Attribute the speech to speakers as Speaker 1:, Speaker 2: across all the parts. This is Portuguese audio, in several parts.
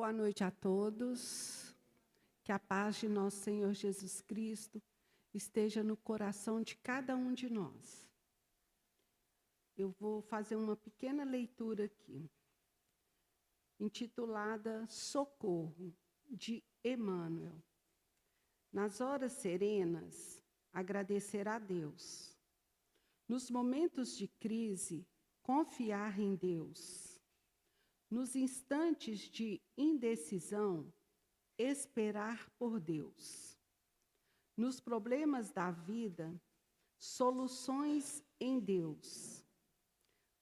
Speaker 1: Boa noite a todos. Que a paz de nosso Senhor Jesus Cristo esteja no coração de cada um de nós. Eu vou fazer uma pequena leitura aqui, intitulada Socorro, de Emmanuel. Nas horas serenas, agradecer a Deus. Nos momentos de crise, confiar em Deus. Nos instantes de indecisão, esperar por Deus. Nos problemas da vida, soluções em Deus.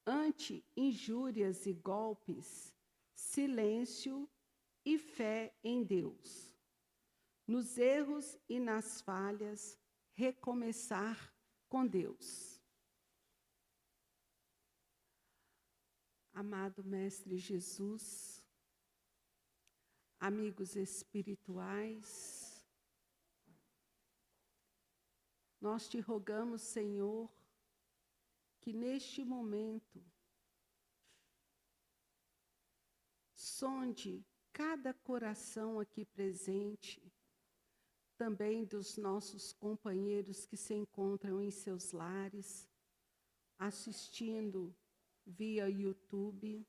Speaker 1: Ante injúrias e golpes, silêncio e fé em Deus. Nos erros e nas falhas, recomeçar com Deus. Amado Mestre Jesus, amigos espirituais, nós te rogamos, Senhor, que neste momento sonde cada coração aqui presente, também dos nossos companheiros que se encontram em seus lares, assistindo via YouTube,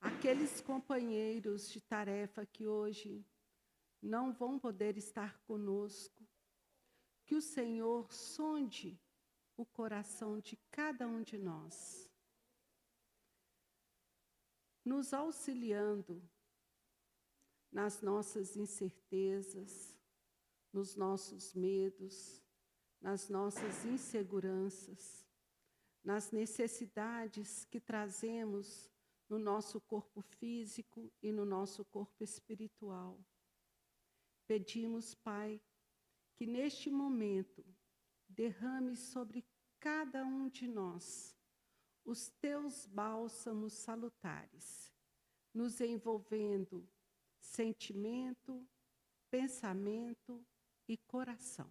Speaker 1: aqueles companheiros de tarefa que hoje não vão poder estar conosco, que o Senhor sonde o coração de cada um de nós, nos auxiliando nas nossas incertezas, nos nossos medos, nas nossas inseguranças, nas necessidades que trazemos no nosso corpo físico e no nosso corpo espiritual. Pedimos, Pai, que neste momento derrame sobre cada um de nós os teus bálsamos salutares, nos envolvendo sentimento, pensamento e coração.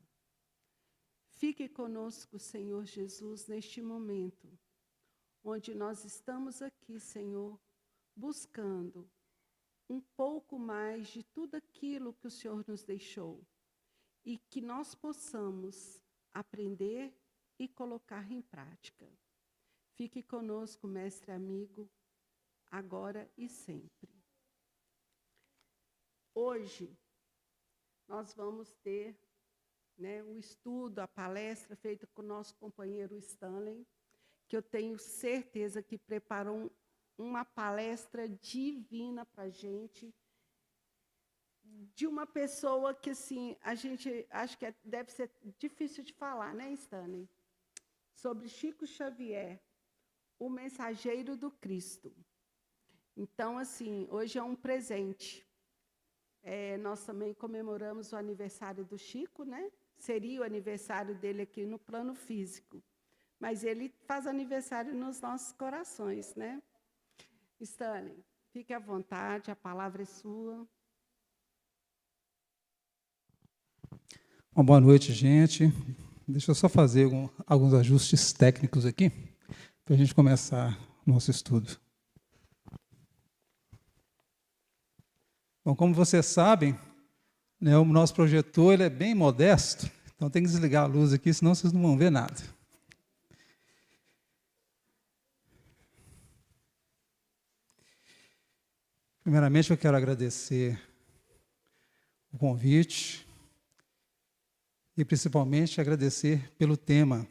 Speaker 1: Fique conosco, Senhor Jesus, neste momento, onde nós estamos aqui, Senhor, buscando um pouco mais de tudo aquilo que o Senhor nos deixou e que nós possamos aprender e colocar em prática. Fique conosco, mestre amigo, agora e sempre. Hoje, nós vamos ter o estudo, a palestra feita com o nosso companheiro Stanley, que eu tenho certeza que preparou uma palestra divina para a gente, de uma pessoa que, assim, a gente acha que deve ser difícil de falar, né, Stanley? Sobre Chico Xavier, o mensageiro do Cristo. Então, assim, hoje é um presente. Nós também comemoramos o aniversário do Chico, né? Seria o aniversário dele aqui no plano físico. Mas ele faz aniversário nos nossos corações, né? Stanley, fique à vontade, a palavra é sua.
Speaker 2: Uma boa noite, gente. Deixa eu só fazer alguns ajustes técnicos aqui, para a gente começar o nosso estudo. Bom, como vocês sabem, o nosso projetor ele é bem modesto, então tem que desligar a luz aqui, senão vocês não vão ver nada. Primeiramente, eu quero agradecer o convite e, principalmente, agradecer pelo tema,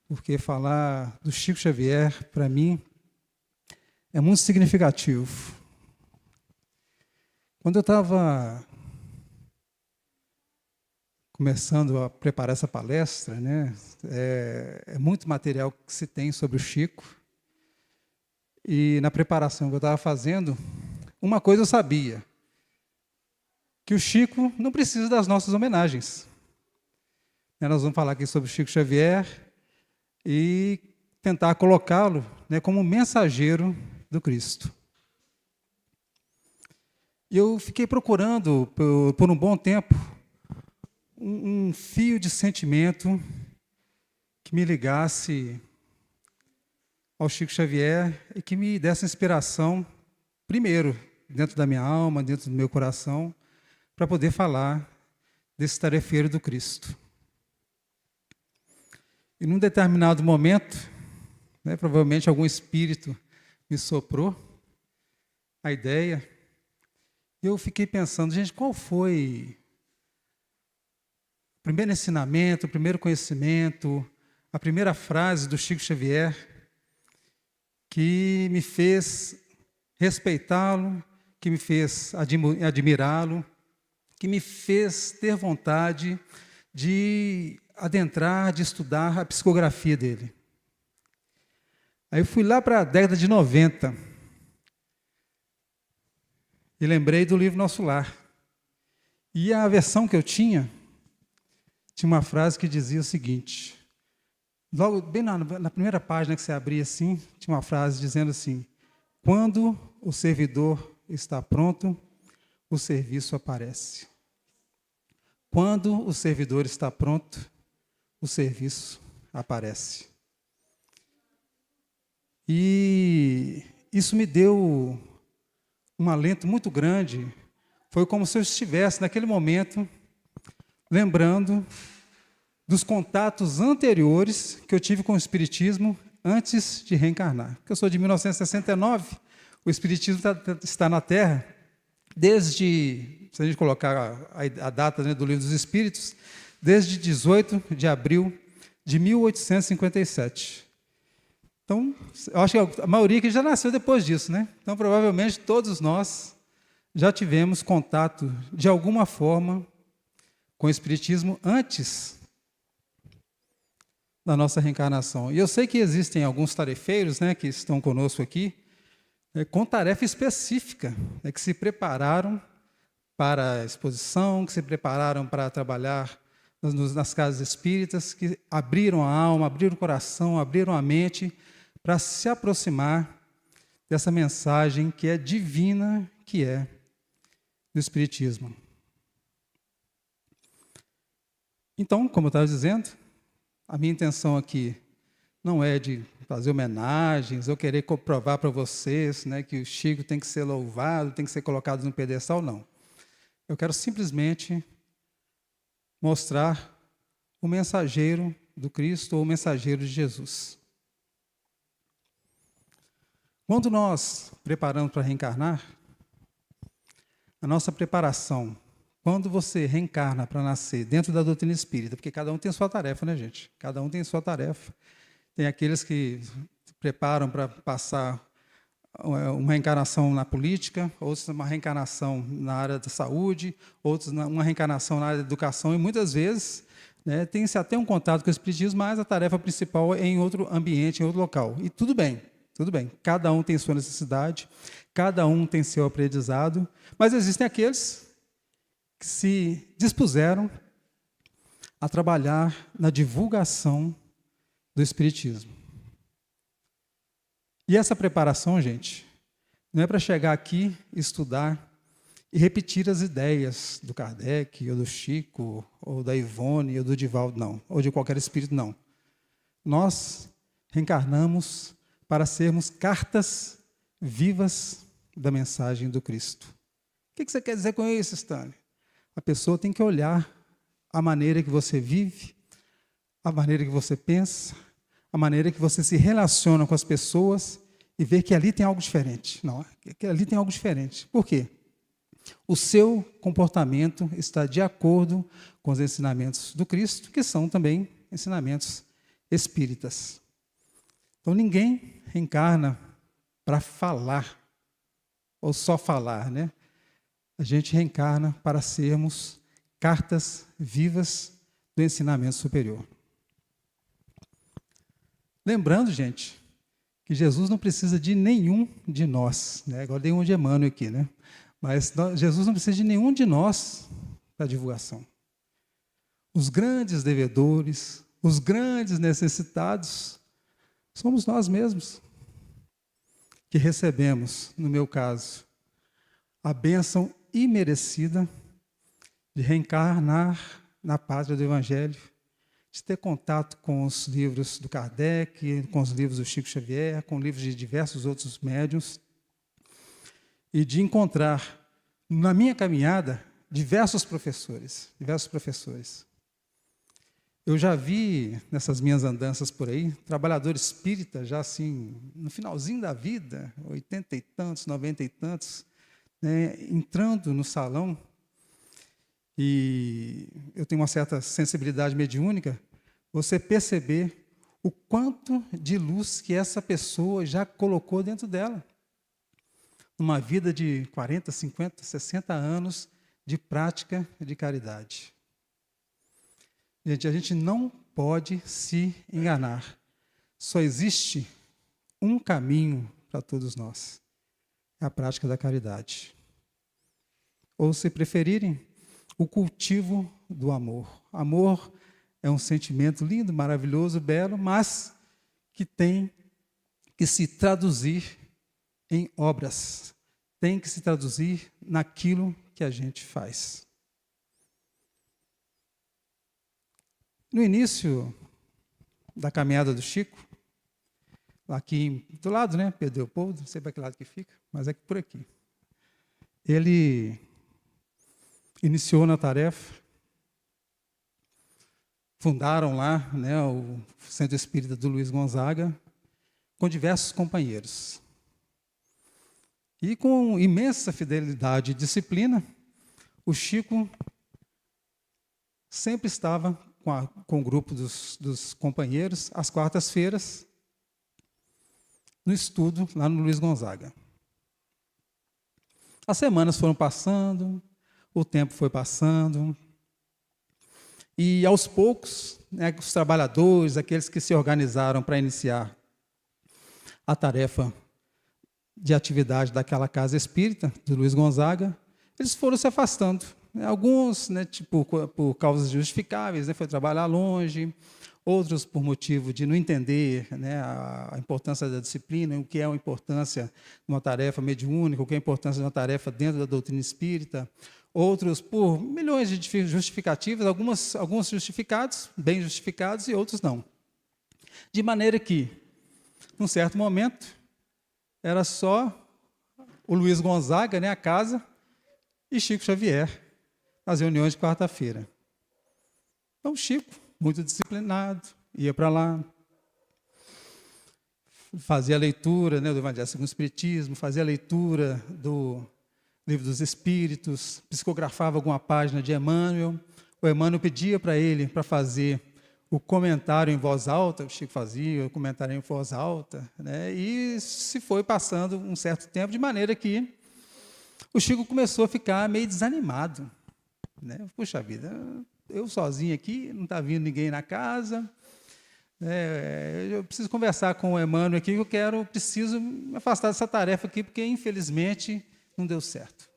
Speaker 2: porque falar do Chico Xavier, para mim, é muito significativo. Quando eu estava começando a preparar essa palestra, é muito material que se tem sobre o Chico, e na preparação que eu estava fazendo, uma coisa eu sabia, que o Chico não precisa das nossas homenagens. Nós vamos falar aqui sobre o Chico Xavier e tentar colocá-lo como mensageiro do Cristo. E eu fiquei procurando, por um bom tempo, um fio de sentimento que me ligasse ao Chico Xavier e que me desse inspiração primeiro, dentro da minha alma, dentro do meu coração, para poder falar desse tarefeiro do Cristo. E num determinado momento, né, provavelmente algum espírito me soprou a ideia, e eu fiquei pensando, gente, qual foi o primeiro ensinamento, o primeiro conhecimento, a primeira frase do Chico Xavier que me fez respeitá-lo, que me fez admirá-lo, que me fez ter vontade de adentrar, de estudar a psicografia dele. Aí eu fui lá para a década de 90 e lembrei do livro Nosso Lar. E a versão que eu tinha uma frase que dizia o seguinte, logo bem na primeira página que você abria assim, tinha uma frase dizendo assim, quando o servidor está pronto, o serviço aparece. Quando o servidor está pronto, o serviço aparece. E isso me deu um alento muito grande. Foi como se eu estivesse, naquele momento, lembrando dos contatos anteriores que eu tive com o Espiritismo antes de reencarnar. Porque eu sou de 1969, o Espiritismo está na Terra desde, se a gente colocar a data, né, do Livro dos Espíritos, desde 18 de abril de 1857. Então, eu acho que a maioria que já nasceu depois disso, né? Então, provavelmente, todos nós já tivemos contato, de alguma forma, com o Espiritismo antes da nossa reencarnação. E eu sei que existem alguns tarefeiros, né, que estão conosco aqui, com tarefa específica, que se prepararam para a exposição, que se prepararam para trabalhar nas casas espíritas, que abriram a alma, abriram o coração, abriram a mente, para se aproximar dessa mensagem que é divina, que é do Espiritismo. Então, como eu estava dizendo, a minha intenção aqui não é de fazer homenagens, ou querer comprovar para vocês, né, que o Chico tem que ser louvado, tem que ser colocado no pedestal, não. Eu quero simplesmente mostrar o mensageiro do Cristo ou o mensageiro de Jesus. Quando nós preparamos para reencarnar, a nossa preparação, quando você reencarna para nascer dentro da doutrina espírita, porque cada um tem sua tarefa, né, gente? Cada um tem sua tarefa. Tem aqueles que se preparam para passar uma reencarnação na política, outros uma reencarnação na área da saúde, outros uma reencarnação na área da educação, e muitas vezes, né, tem-se até um contato com o Espiritismo, mas a tarefa principal é em outro ambiente, em outro local. E tudo bem. Tudo bem, cada um tem sua necessidade, cada um tem seu aprendizado, mas existem aqueles que se dispuseram a trabalhar na divulgação do Espiritismo. E essa preparação, gente, não é para chegar aqui, estudar e repetir as ideias do Kardec, ou do Chico, ou da Ivone, ou do Divaldo, não, ou de qualquer espírito, não. Nós reencarnamos para sermos cartas vivas da mensagem do Cristo. O que você quer dizer com isso, Stanley? A pessoa tem que olhar a maneira que você vive, a maneira que você pensa, a maneira que você se relaciona com as pessoas e ver que ali tem algo diferente. Não, que ali tem algo diferente. Por quê? O seu comportamento está de acordo com os ensinamentos do Cristo, que são também ensinamentos espíritas. Então, ninguém reencarna para falar, ou só falar, né? A gente reencarna para sermos cartas vivas do ensinamento superior. Lembrando, gente, que Jesus não precisa de nenhum de nós, né? Agora dei um de Emmanuel aqui, né? Mas Jesus não precisa de nenhum de nós para a divulgação. Os grandes devedores, os grandes necessitados, somos nós mesmos que recebemos, no meu caso, a bênção imerecida de reencarnar na pátria do Evangelho, de ter contato com os livros do Kardec, com os livros do Chico Xavier, com livros de diversos outros médiuns, e de encontrar, na minha caminhada, diversos professores. Eu já vi, nessas minhas andanças por aí, trabalhador espírita, já assim, no finalzinho da vida, 80 e tantos, 90 e tantos, né, entrando no salão, e eu tenho uma certa sensibilidade mediúnica, você perceber o quanto de luz que essa pessoa já colocou dentro dela. Uma vida de 40, 50, 60 anos de prática de caridade. Gente, a gente não pode se enganar. Só existe um caminho para todos nós. É a prática da caridade. Ou, se preferirem, o cultivo do amor. Amor é um sentimento lindo, maravilhoso, belo, mas que tem que se traduzir em obras. Tem que se traduzir naquilo que a gente faz. No início da caminhada do Chico, aqui do lado, né, Pedro Leopoldo, não sei para que lado que fica, mas é por aqui. Ele iniciou na tarefa, fundaram lá, né, o Centro Espírita do Luiz Gonzaga, com diversos companheiros. E com imensa fidelidade e disciplina, o Chico sempre estava com o grupo dos companheiros, às quartas-feiras, no estudo, lá no Luiz Gonzaga. As semanas foram passando, o tempo foi passando, e aos poucos, né, os trabalhadores, aqueles que se organizaram para iniciar a tarefa de atividade daquela casa espírita, do Luiz Gonzaga, eles foram se afastando. Alguns, né, tipo, por causas justificáveis, né, foi trabalhar longe, outros por motivo de não entender, né, a importância da disciplina, o que é a importância de uma tarefa mediúnica, o que é a importância de uma tarefa dentro da doutrina espírita, outros por milhões de justificativas, alguns justificados, bem justificados, e outros não. De maneira que, num certo momento, era só o Luiz Gonzaga, né, a casa, e Chico Xavier, nas reuniões de quarta-feira. Então, Chico, muito disciplinado, ia para lá, fazia a leitura, né, do Evangelho segundo o Espiritismo, fazia a leitura do Livro dos Espíritos, psicografava alguma página de Emmanuel. O Emmanuel pedia para ele para fazer o comentário em voz alta, o Chico fazia o comentário em voz alta, né, e se foi passando um certo tempo, de maneira que o Chico começou a ficar meio desanimado. Né? Puxa vida, eu sozinho aqui, não está vindo ninguém na casa, eu preciso conversar com o Emmanuel aqui, preciso me afastar dessa tarefa aqui, porque, infelizmente, não deu certo.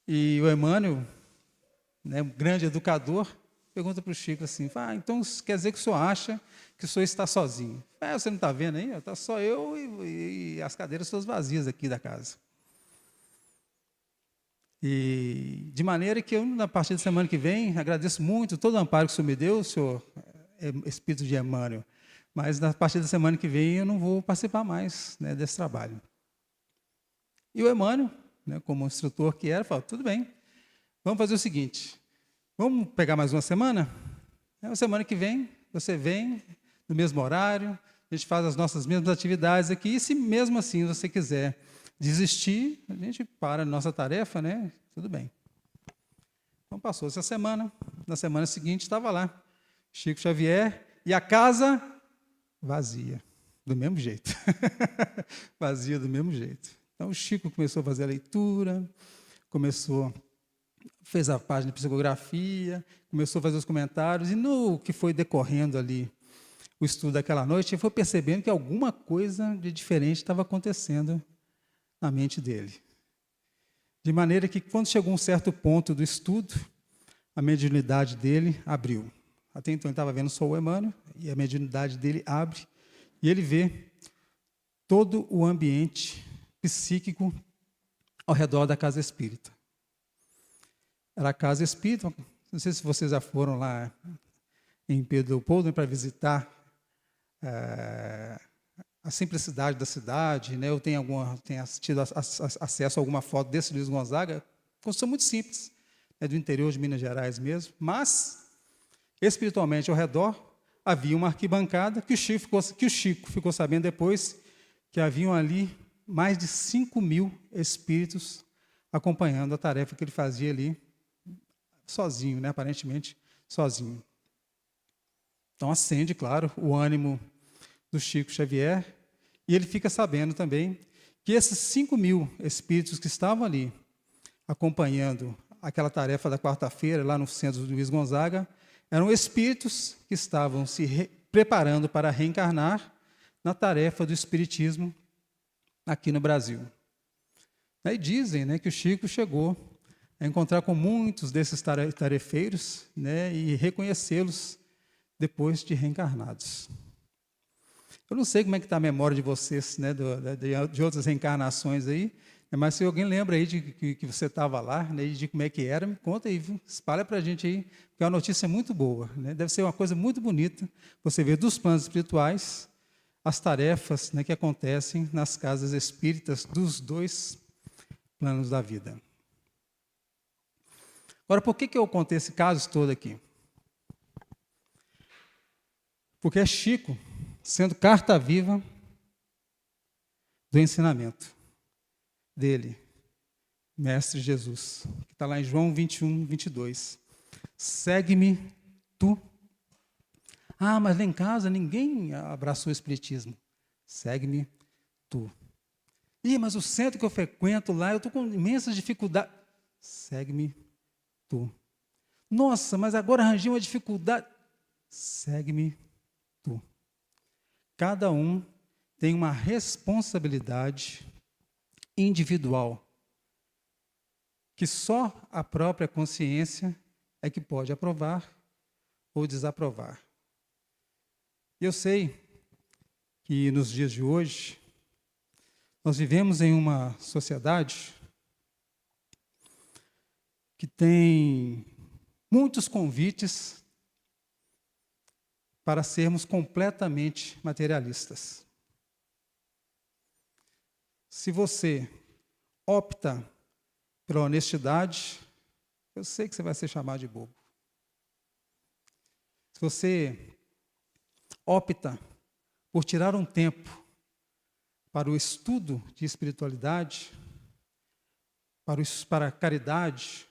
Speaker 2: E o Emmanuel, né, um grande educador, pergunta para o Chico assim, então quer dizer que o senhor acha que o senhor está sozinho? Você não está vendo aí? Está só eu e as cadeiras todas vazias aqui da casa. E de maneira que eu, na partir da semana que vem, agradeço muito todo o amparo que o senhor me deu, senhor Espírito de Emmanuel, mas na partir da semana que vem eu não vou participar mais, né, desse trabalho. E o Emmanuel, né, como instrutor que era, falou, tudo bem, vamos fazer o seguinte, vamos pegar mais uma semana? Na semana que vem, você vem no mesmo horário, a gente faz as nossas mesmas atividades aqui, e se mesmo assim você quiser desistir, a gente para a nossa tarefa, né? Tudo bem. Então, passou essa semana. Na semana seguinte, estava lá, Chico Xavier, e a casa vazia, do mesmo jeito. Vazia do mesmo jeito. Então, o Chico começou a fazer a leitura, fez a página de psicografia, começou a fazer os comentários, e no que foi decorrendo ali o estudo daquela noite, ele foi percebendo que alguma coisa de diferente estava acontecendo na mente dele. De maneira que, quando chegou um certo ponto do estudo, a mediunidade dele abriu. Até então, ele estava vendo só o Emmanuel, e a mediunidade dele abre, e ele vê todo o ambiente psíquico ao redor da casa espírita. Era a casa espírita, não sei se vocês já foram lá em Pedro Leopoldo para visitar a simplicidade da cidade, né? Eu tenho tido acesso a alguma foto desse Luiz Gonzaga, construção muito simples, né? Do interior de Minas Gerais mesmo, mas, espiritualmente, ao redor, havia uma arquibancada que o Chico ficou sabendo depois que haviam ali mais de 5.000 espíritos acompanhando a tarefa que ele fazia ali, sozinho, né? Aparentemente sozinho. Então, acende, claro, o ânimo do Chico Xavier, e ele fica sabendo também que esses 5.000 espíritos que estavam ali acompanhando aquela tarefa da quarta-feira, lá no centro do Luiz Gonzaga, eram espíritos que estavam se preparando para reencarnar na tarefa do espiritismo aqui no Brasil. E dizem, né, que o Chico chegou a encontrar com muitos desses tarefeiros, né, e reconhecê-los depois de reencarnados. Eu não sei como é que está a memória de vocês, né, de outras reencarnações aí, mas se alguém lembra aí de que você estava lá, né, de como é que era, me conta aí, viu? Espalha para a gente aí, porque é uma notícia muito boa, né? Deve ser uma coisa muito bonita você ver dos planos espirituais as tarefas, né, que acontecem nas casas espíritas dos dois planos da vida. Agora, por que eu contei esse caso todo aqui? Porque é Chico sendo carta viva do ensinamento dele, Mestre Jesus, que está lá em João 21, 22. Segue-me tu. Ah, mas lá em casa ninguém abraçou o espiritismo. Segue-me tu. Ih, mas o centro que eu frequento lá, eu estou com imensas dificuldades. Segue-me tu. Nossa, mas agora arranjei uma dificuldade. Segue-me tu. Cada um tem uma responsabilidade individual que só a própria consciência é que pode aprovar ou desaprovar. Eu sei que nos dias de hoje nós vivemos em uma sociedade que tem muitos convites para sermos completamente materialistas. Se você opta pela honestidade, eu sei que você vai ser chamado de bobo. Se você opta por tirar um tempo para o estudo de espiritualidade, para a caridade,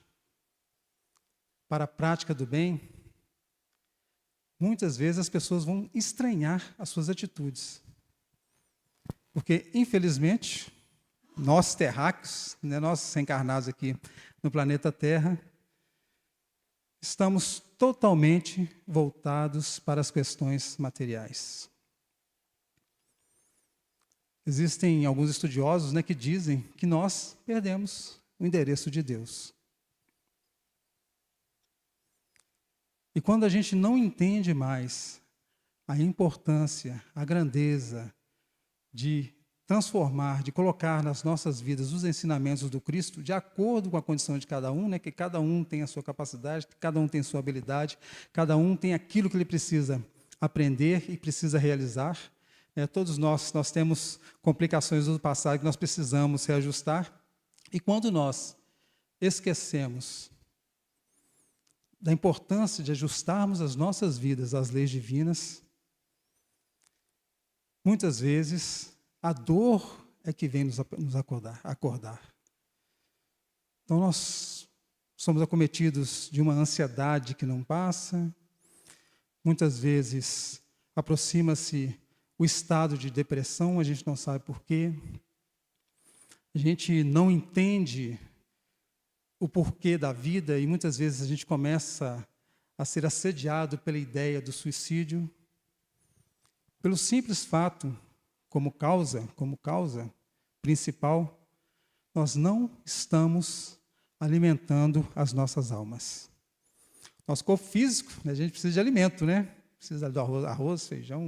Speaker 2: para a prática do bem, muitas vezes as pessoas vão estranhar as suas atitudes. Porque, infelizmente, nós terráqueos, né, nós encarnados aqui no planeta Terra, estamos totalmente voltados para as questões materiais. Existem alguns estudiosos, né, que dizem que nós perdemos o endereço de Deus. E quando a gente não entende mais a importância, a grandeza de transformar, de colocar nas nossas vidas os ensinamentos do Cristo, de acordo com a condição de cada um, né, que cada um tem a sua capacidade, cada um tem a sua habilidade, cada um tem aquilo que ele precisa aprender e precisa realizar. Todos nós temos complicações do passado que nós precisamos reajustar. E quando nós esquecemos da importância de ajustarmos as nossas vidas às leis divinas, muitas vezes a dor é que vem nos acordar. Então nós somos acometidos de uma ansiedade que não passa, muitas vezes aproxima-se o estado de depressão, a gente não sabe por quê. A gente não entende o porquê da vida e muitas vezes a gente começa a ser assediado pela ideia do suicídio, pelo simples fato, como causa principal, nós não estamos alimentando as nossas almas. Nosso corpo físico, né, a gente precisa de alimento, né? Precisa do arroz, feijão.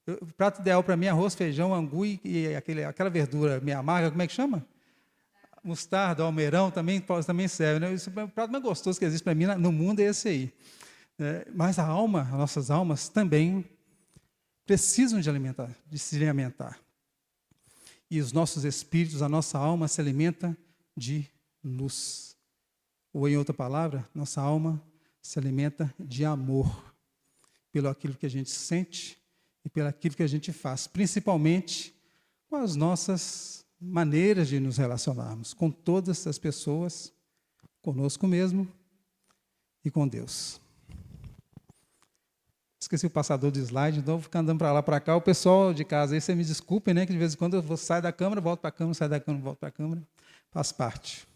Speaker 2: O prato ideal para mim é arroz, feijão, angu e aquela verdura meio amarga, como é que chama? Mostarda, almeirão, também serve. Né? O prato mais gostoso que existe para mim no mundo é esse aí. Mas a alma, as nossas almas também precisam de se alimentar. E os nossos espíritos, a nossa alma se alimenta de luz. Ou, em outra palavra, nossa alma se alimenta de amor, pelo aquilo que a gente sente e pelo aquilo que a gente faz, principalmente com as nossas maneiras de nos relacionarmos com todas as pessoas, conosco mesmo e com Deus. Esqueci o passador do slide, então vou ficar andando para lá, para cá. O pessoal de casa, aí você me desculpem, né, que de vez em quando eu saio da câmera, volto para a câmera, saio da câmera, volto para a câmera. Faz parte.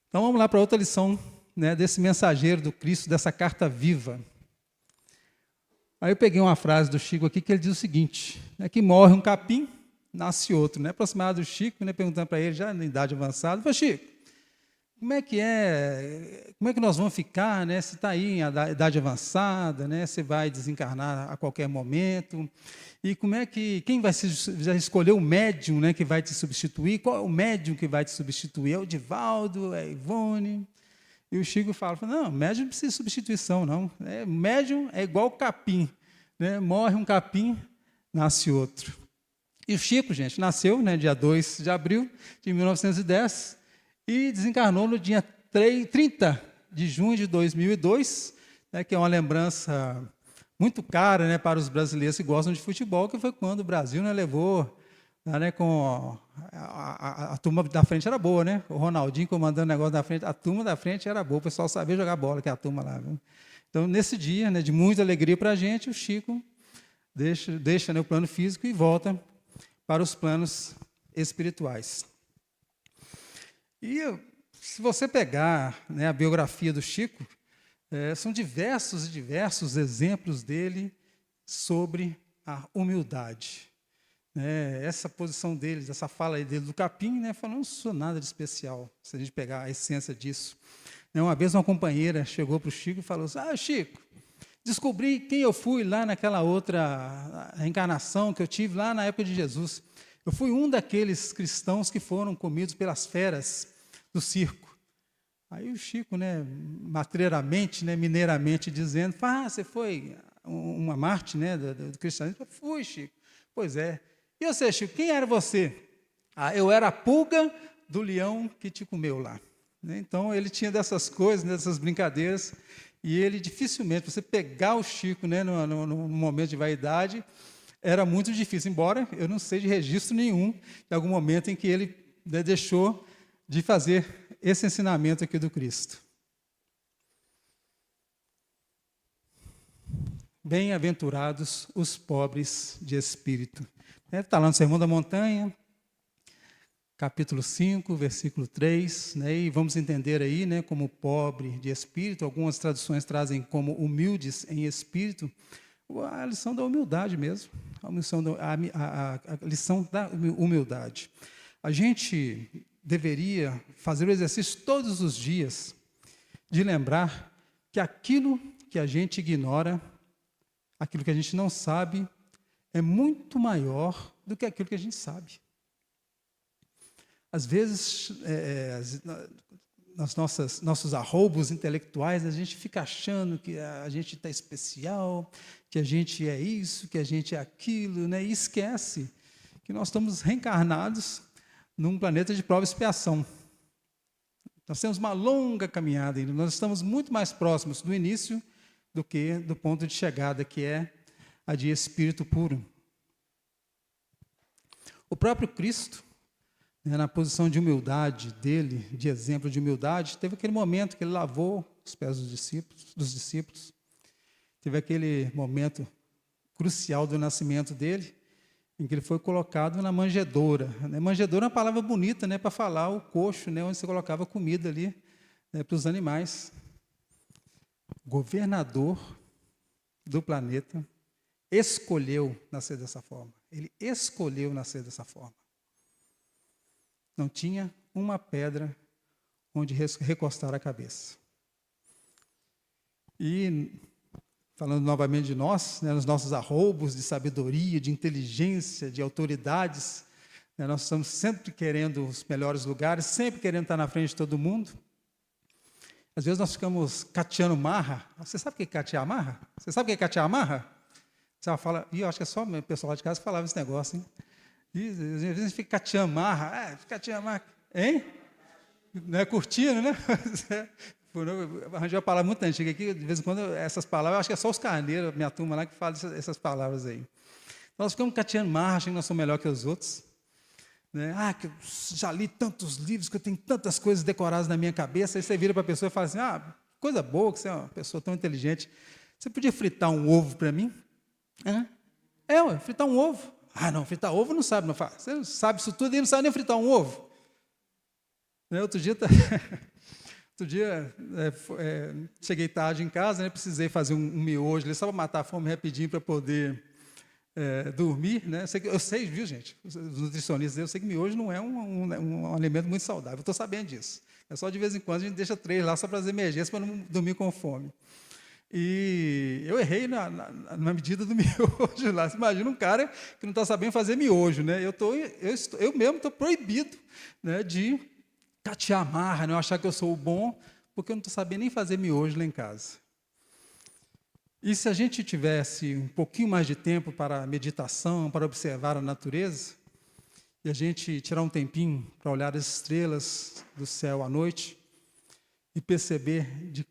Speaker 2: Então vamos lá para outra lição, né, desse mensageiro do Cristo, dessa carta viva. Aí eu peguei uma frase do Chico aqui, que ele diz o seguinte, né, que morre um capim, nasce outro. Né, aproximado do Chico, né, perguntando para ele, já na idade avançada, falei, Chico, como é que nós vamos ficar, né? Se está aí em idade avançada, né? Você vai desencarnar a qualquer momento. E quem vai já escolher o médium, né, que vai te substituir? Qual é o médium que vai te substituir? É o Divaldo, é a Ivone? E o Chico fala, não, médium não precisa de substituição, não. Médium é igual capim, né? Morre um capim, nasce outro. E o Chico, gente, nasceu, né, dia 2 de abril de 1910, e desencarnou no dia 30 de junho de 2002, né, que é uma lembrança muito cara, né, para os brasileiros que gostam de futebol, que foi quando o Brasil, né, levou, né, com a turma da frente era boa, né? O Ronaldinho comandando o negócio da frente, a turma da frente era boa, o pessoal sabia jogar bola, que é a turma lá. Viu? Então, nesse dia, né, de muita alegria para a gente, o Chico deixa, né, o plano físico e volta para os planos espirituais. E se você pegar, né, a biografia do Chico, são diversos exemplos dele sobre a humildade. Essa posição dele, essa fala dele do capim, né, falando, não sou nada de especial, se a gente pegar a essência disso. Uma vez uma companheira chegou para o Chico e falou assim, Chico, descobri quem eu fui lá naquela outra reencarnação que eu tive lá na época de Jesus. Eu fui um daqueles cristãos que foram comidos pelas feras do circo. Aí o Chico, né, matreiramente, né, mineiramente dizendo, você foi uma Marte, né, do cristianismo? Fui, Chico. Pois é. E você, Chico, quem era você? Eu era a pulga do leão que te comeu lá. Então, ele tinha dessas coisas, dessas brincadeiras, e ele dificilmente, você pegar o Chico, né, no momento de vaidade, era muito difícil, embora eu não sei de registro nenhum de algum momento em que ele, né, deixou de fazer esse ensinamento aqui do Cristo. Bem-aventurados os pobres de espírito. Está lá no Sermão da Montanha, capítulo 5, versículo 3, né, e vamos entender aí, né, como pobre de espírito, algumas traduções trazem como humildes em espírito, a lição da humildade mesmo, a lição da humildade. A gente deveria fazer o exercício todos os dias de lembrar que aquilo que a gente ignora, aquilo que a gente não sabe, é muito maior do que aquilo que a gente sabe. Às vezes, nas nossos arroubos intelectuais, a gente fica achando que a gente está especial, que a gente é isso, que a gente é aquilo, né? E esquece que nós estamos reencarnados num planeta de prova e expiação. Nós temos uma longa caminhada ainda, nós estamos muito mais próximos do início do que do ponto de chegada, que é a de espírito puro. O próprio Cristo, né, na posição de humildade dele, de exemplo de humildade, teve aquele momento que ele lavou os pés dos discípulos, teve aquele momento crucial do nascimento dele, em que ele foi colocado na manjedoura. Manjedoura é uma palavra bonita, né, para falar o coxo, né, onde você colocava comida ali, né, para os animais. Governador do planeta escolheu nascer dessa forma. Ele escolheu nascer dessa forma. Não tinha uma pedra onde recostar a cabeça. E, falando novamente de nós, né, nos nossos arroubos de sabedoria, de inteligência, de autoridades, né, nós estamos sempre querendo os melhores lugares, sempre querendo estar na frente de todo mundo. Às vezes nós ficamos cateando marra. Você sabe o que é catear marra? Você sabe o que é catear marra? Você fala, e eu acho que é só o pessoal lá de casa que falava esse negócio, hein? E às vezes a gente fica cateando marra, cateando marra, hein? Não é cortina, né? Arranjei uma palavra muito antiga aqui, de vez em quando essas palavras, eu acho que é só os carneiros, minha turma lá, que fala essas palavras aí. Então, nós ficamos cateando marra, achando que nós somos melhor que os outros. Né? Que eu já li tantos livros, que eu tenho tantas coisas decoradas na minha cabeça. Aí você vira para a pessoa e fala assim, coisa boa, que você é uma pessoa tão inteligente. Você podia fritar um ovo para mim? Fritar um ovo. Não, fritar ovo não sabe, não faz. Você não sabe isso tudo e não sabe nem fritar um ovo. Outro dia, cheguei tarde em casa, precisei fazer um miojo, só para matar a fome rapidinho para poder dormir. Né? Eu sei, viu, gente? Os nutricionistas, eu sei que miojo não é um alimento muito saudável, eu estou sabendo disso. É só de vez em quando a gente deixa 3 lá só para as emergências, para não dormir com fome. E eu errei na medida do miojo lá. Você imagina um cara que não está sabendo fazer miojo. Né? Eu mesmo estou proibido, né, de catear marra, não achar que eu sou o bom, porque eu não estou sabendo nem fazer miojo lá em casa. E se a gente tivesse um pouquinho mais de tempo para meditação, para observar a natureza, e a gente tirar um tempinho para olhar as estrelas do céu à noite e perceber de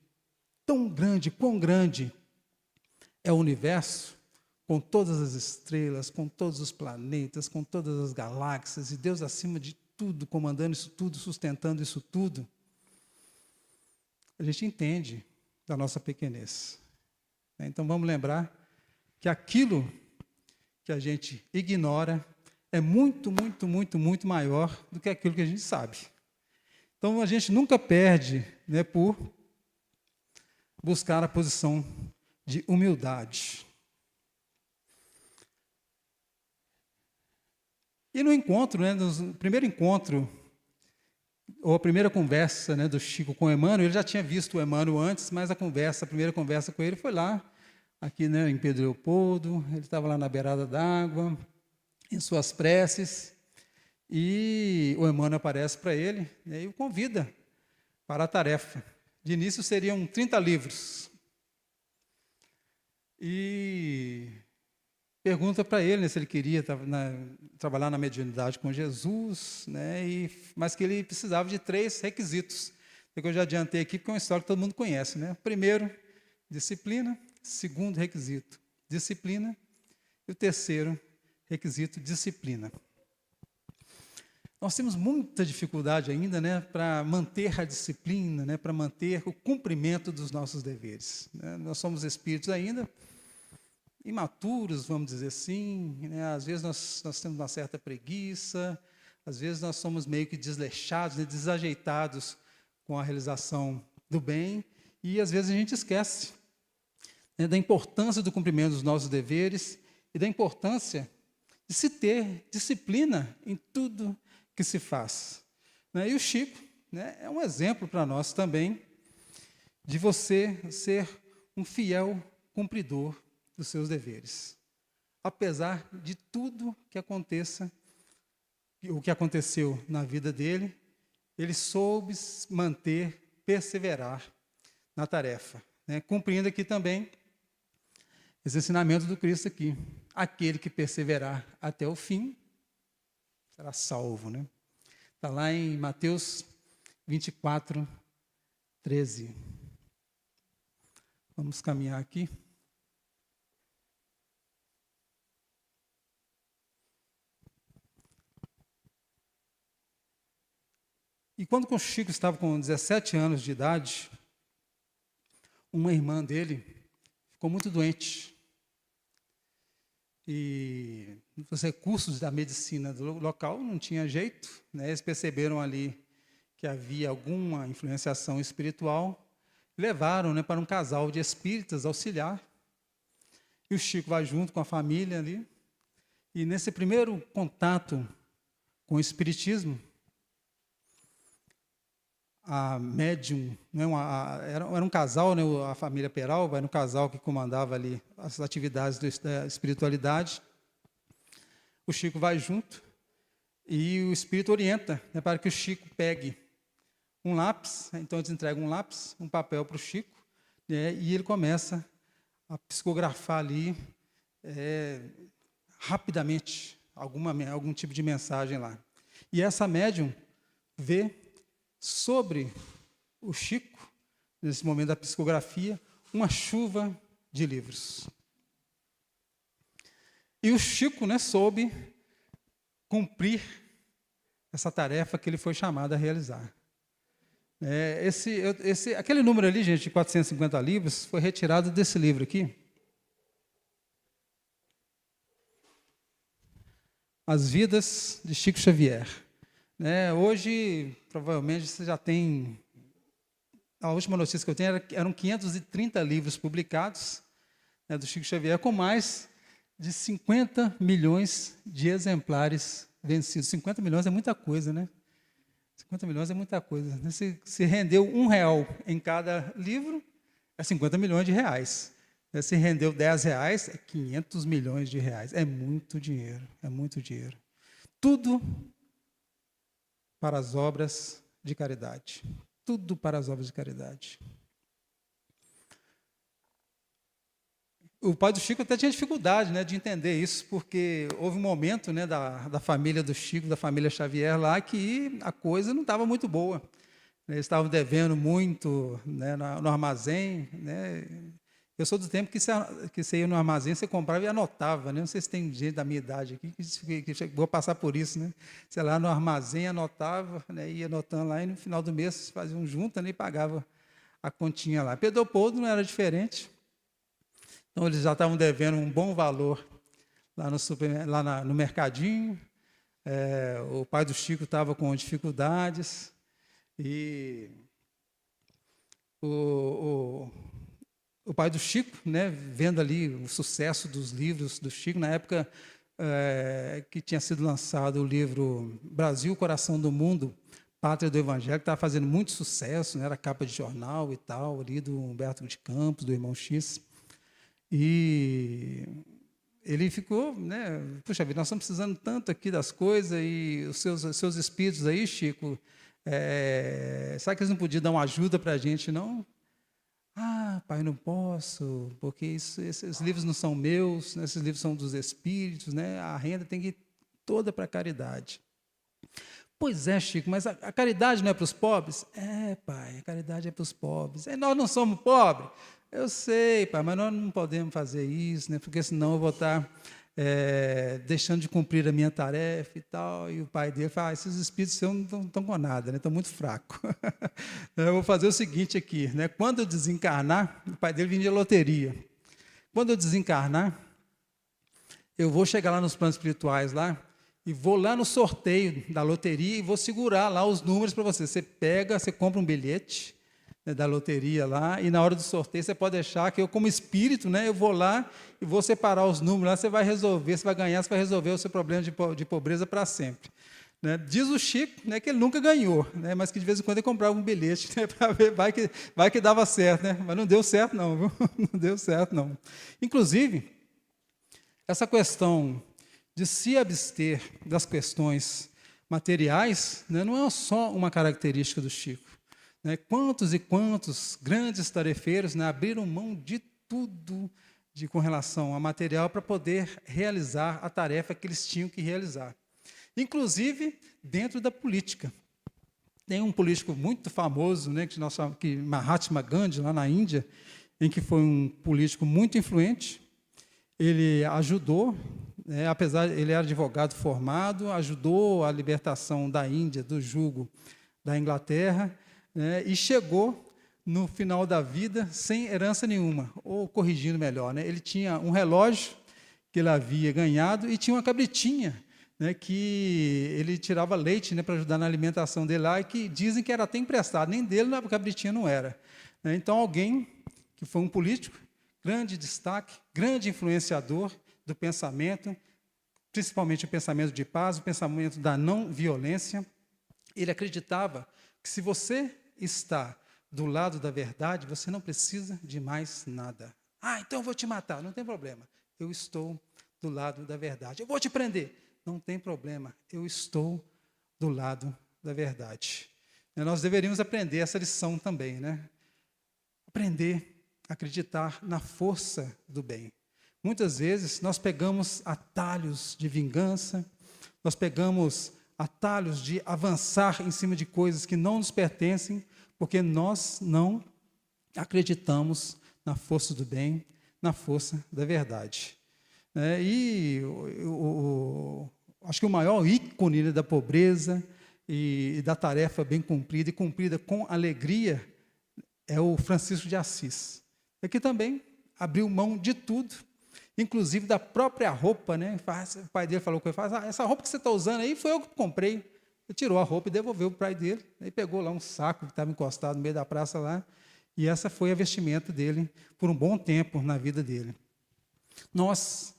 Speaker 2: quão grande é o universo, com todas as estrelas, com todos os planetas, com todas as galáxias, e Deus acima de tudo, comandando isso tudo, sustentando isso tudo, a gente entende da nossa pequenez. Então, vamos lembrar que aquilo que a gente ignora é muito, muito, muito, muito maior do que aquilo que a gente sabe. Então, a gente nunca perde, né, por buscar a posição de humildade. E no encontro, né, no primeiro encontro, ou a primeira conversa, né, do Chico com o Emmanuel, ele já tinha visto o Emmanuel antes, mas a primeira conversa com ele foi lá, aqui, né, em Pedro Leopoldo. Ele estava lá na beirada d'água, em suas preces, e o Emmanuel aparece para ele, né, e o convida para a tarefa. De início seriam 30 livros. E pergunta para ele, né, se ele queria trabalhar na mediunidade com Jesus, né, mas que ele precisava de 3 requisitos. Que eu já adiantei aqui, porque é uma história que todo mundo conhece. Né? Primeiro, disciplina. Segundo requisito, disciplina. E o terceiro requisito, disciplina. Nós temos muita dificuldade ainda, né, para manter a disciplina, né, para manter o cumprimento dos nossos deveres. Né? Nós somos espíritos ainda imaturos, vamos dizer assim, né? Às vezes nós temos uma certa preguiça, às vezes nós somos meio que desleixados, né, desajeitados com a realização do bem, e às vezes a gente esquece, né, da importância do cumprimento dos nossos deveres e da importância de se ter disciplina em tudo que se faz. Né? E o Chico, né, é um exemplo para nós também de você ser um fiel cumpridor dos seus deveres. Apesar de tudo que aconteça, o que aconteceu na vida dele, ele soube manter, perseverar na tarefa. Né? Cumprindo aqui também esse ensinamento do Cristo aqui. Aquele que perseverar até o fim, será salvo. Né? Está lá em Mateus 24, 13. Vamos caminhar aqui. E quando o Chico estava com 17 anos de idade, uma irmã dele ficou muito doente. E os recursos da medicina do local não tinha jeito, né? Eles perceberam ali que havia alguma influenciação espiritual, levaram, né, para um casal de espíritas auxiliar. E o Chico vai junto com a família ali. E nesse primeiro contato com o espiritismo, a médium, né, era um casal, né, a família Peralva, era um casal que comandava ali as atividades da espiritualidade. O Chico vai junto e o espírito orienta, né, para que o Chico pegue um lápis, então eles entregam um lápis, um papel para o Chico, né, e ele começa a psicografar ali rapidamente algum tipo de mensagem lá. E essa médium vê sobre o Chico, nesse momento da psicografia, uma chuva de livros. E o Chico, né, soube cumprir essa tarefa que ele foi chamado a realizar. Aquele número ali, gente, de 450 livros, foi retirado desse livro aqui. As Vidas de Chico Xavier. Hoje, provavelmente, você já tem... A última notícia que eu tenho eram 530 livros publicados, né, do Chico Xavier, com mais de 50 milhões de exemplares vencidos. 50 milhões é muita coisa, né? 50 milhões é muita coisa. Se rendeu R$1 em cada livro, é 50 milhões de reais. Se rendeu R$10, é 500 milhões de reais. É muito dinheiro, é muito dinheiro. Tudo para as obras de caridade. Tudo para as obras de caridade. O pai do Chico até tinha dificuldade, né, de entender isso, porque houve um momento, né, da família do Chico, da família Xavier lá, que a coisa não estava muito boa. Eles estavam devendo muito, né, no armazém. Né. Eu sou do tempo que você ia no armazém, você comprava e anotava. Né. Não sei se tem gente da minha idade aqui que vou passar por isso. Né. Sei lá, no armazém anotava, né, ia anotando lá, e no final do mês fazia um junta, né, e pagava a continha lá. Pedro Leopoldo não era diferente. Então, eles já estavam devendo um bom valor lá no mercadinho. O pai do Chico estava com dificuldades. E o pai do Chico, né, vendo ali o sucesso dos livros do Chico, na época que tinha sido lançado o livro Brasil, Coração do Mundo, Pátria do Evangelho, que estava fazendo muito sucesso, né, era capa de jornal e tal, ali do Humberto de Campos, do irmão X. E ele ficou, né, puxa vida, nós estamos precisando tanto aqui das coisas, e os seus espíritos aí, Chico, sabe que eles não podiam dar uma ajuda para a gente, não? Ah, pai, não posso, porque esses livros não são meus, né, esses livros são dos espíritos, né, a renda tem que ir toda para a caridade. Pois é, Chico, mas a caridade não é para os pobres? É, pai, a caridade é para os pobres. E nós não somos pobres? Eu sei, pai, mas nós não podemos fazer isso, né? Porque senão eu vou estar deixando de cumprir a minha tarefa e tal. E o pai dele fala, esses espíritos seus não estão com nada, né? Estão muito fracos. Eu vou fazer o seguinte aqui, né? Quando eu desencarnar, o pai dele vinha de loteria. Quando eu desencarnar, eu vou chegar lá nos planos espirituais lá, e vou lá no sorteio da loteria e vou segurar lá os números para você. Você compra um bilhete, né, da loteria lá, e na hora do sorteio você pode deixar que eu, como espírito, né, eu vou lá e vou separar os números lá, você vai resolver, você vai ganhar, você vai resolver o seu problema de pobreza para sempre. Né? Diz o Chico, né, que ele nunca ganhou, né, mas que de vez em quando ele comprava um bilhete, né, para ver, vai que dava certo, né? Mas não deu certo não, viu? Não deu certo não. Inclusive, essa questão de se abster das questões materiais, né, não é só uma característica do Chico. Né? Quantos e quantos grandes tarefeiros, né, abriram mão de tudo com relação a material para poder realizar a tarefa que eles tinham que realizar. Inclusive dentro da política. Tem um político muito famoso, né, que Mahatma Gandhi, lá na Índia, em que foi um político muito influente. Ele ajudou, ele era advogado formado, ajudou a libertação da Índia do jugo da Inglaterra, né, e chegou no final da vida sem herança nenhuma, ou corrigindo melhor, né, ele tinha um relógio que ele havia ganhado e tinha uma cabritinha, né, que ele tirava leite, né, para ajudar na alimentação dele lá, e que dizem que era até emprestado, nem dele a cabritinha não era. Então, alguém que foi um político, grande destaque, grande influenciador do pensamento, principalmente o pensamento de paz, o pensamento da não violência. Ele acreditava que se você está do lado da verdade, você não precisa de mais nada. Ah, então eu vou te matar, não tem problema. Eu estou do lado da verdade. Eu vou te prender, não tem problema. Eu estou do lado da verdade. Nós deveríamos aprender essa lição também, né? Aprender a acreditar na força do bem. Muitas vezes nós pegamos atalhos de vingança, nós pegamos atalhos de avançar em cima de coisas que não nos pertencem, porque nós não acreditamos na força do bem, na força da verdade. Acho que o maior ícone da pobreza e da tarefa bem cumprida e cumprida com alegria é o Francisco de Assis. Aqui também abriu mão de tudo, inclusive da própria roupa, né? O pai dele falou com ele, essa roupa que você está usando aí foi eu que comprei. Ele tirou a roupa e devolveu para o pai dele. Aí pegou lá um saco que estava encostado no meio da praça lá, e essa foi a vestimenta dele por um bom tempo na vida dele. Nós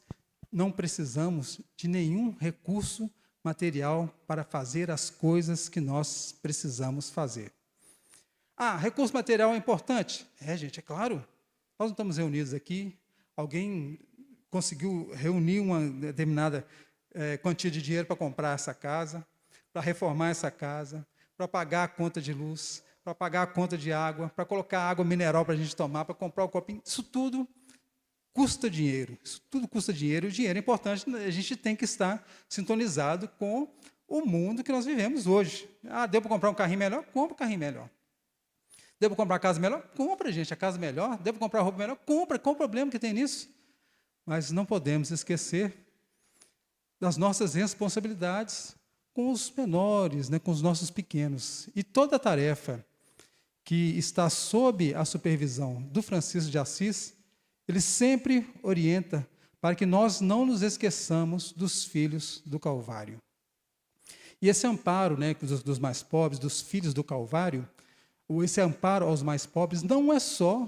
Speaker 2: não precisamos de nenhum recurso material para fazer as coisas que nós precisamos fazer. Recurso material é importante? Gente, é claro. Nós não estamos reunidos aqui, alguém conseguiu reunir uma determinada quantia de dinheiro para comprar essa casa, para reformar essa casa, para pagar a conta de luz, para pagar a conta de água, para colocar água mineral para a gente tomar, para comprar o copinho. Isso tudo custa dinheiro. Isso tudo custa dinheiro. E o dinheiro é importante, a gente tem que estar sintonizado com o mundo que nós vivemos hoje. Deu para comprar um carrinho melhor? Compra um carrinho melhor. Devo comprar a casa melhor? Compra, gente, a casa melhor. Devo comprar roupa melhor? Compra. Qual o problema que tem nisso? Mas não podemos esquecer das nossas responsabilidades com os menores, né, com os nossos pequenos. E toda a tarefa que está sob a supervisão do Francisco de Assis, ele sempre orienta para que nós não nos esqueçamos dos filhos do Calvário. E esse amparo, né, dos mais pobres, dos filhos do Calvário, esse amparo aos mais pobres não é só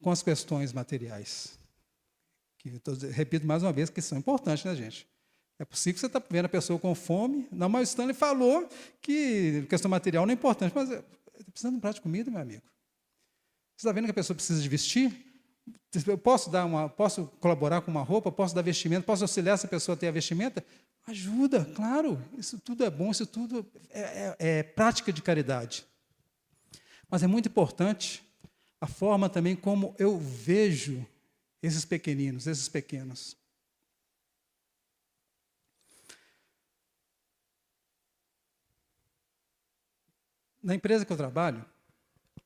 Speaker 2: com as questões materiais. Repito mais uma vez que são importantes, né, gente? É possível que você está vendo a pessoa com fome. Não, mas o Stanley falou que a questão material não é importante, mas está precisando de um prato de comida, meu amigo. Você está vendo que a pessoa precisa de vestir? Eu posso colaborar com uma roupa, posso dar vestimenta, posso auxiliar essa pessoa a ter a vestimenta? Ajuda, claro, isso tudo é bom, isso tudo é prática de caridade. Mas é muito importante a forma também como eu vejo esses pequeninos, esses pequenos. Na empresa que eu trabalho,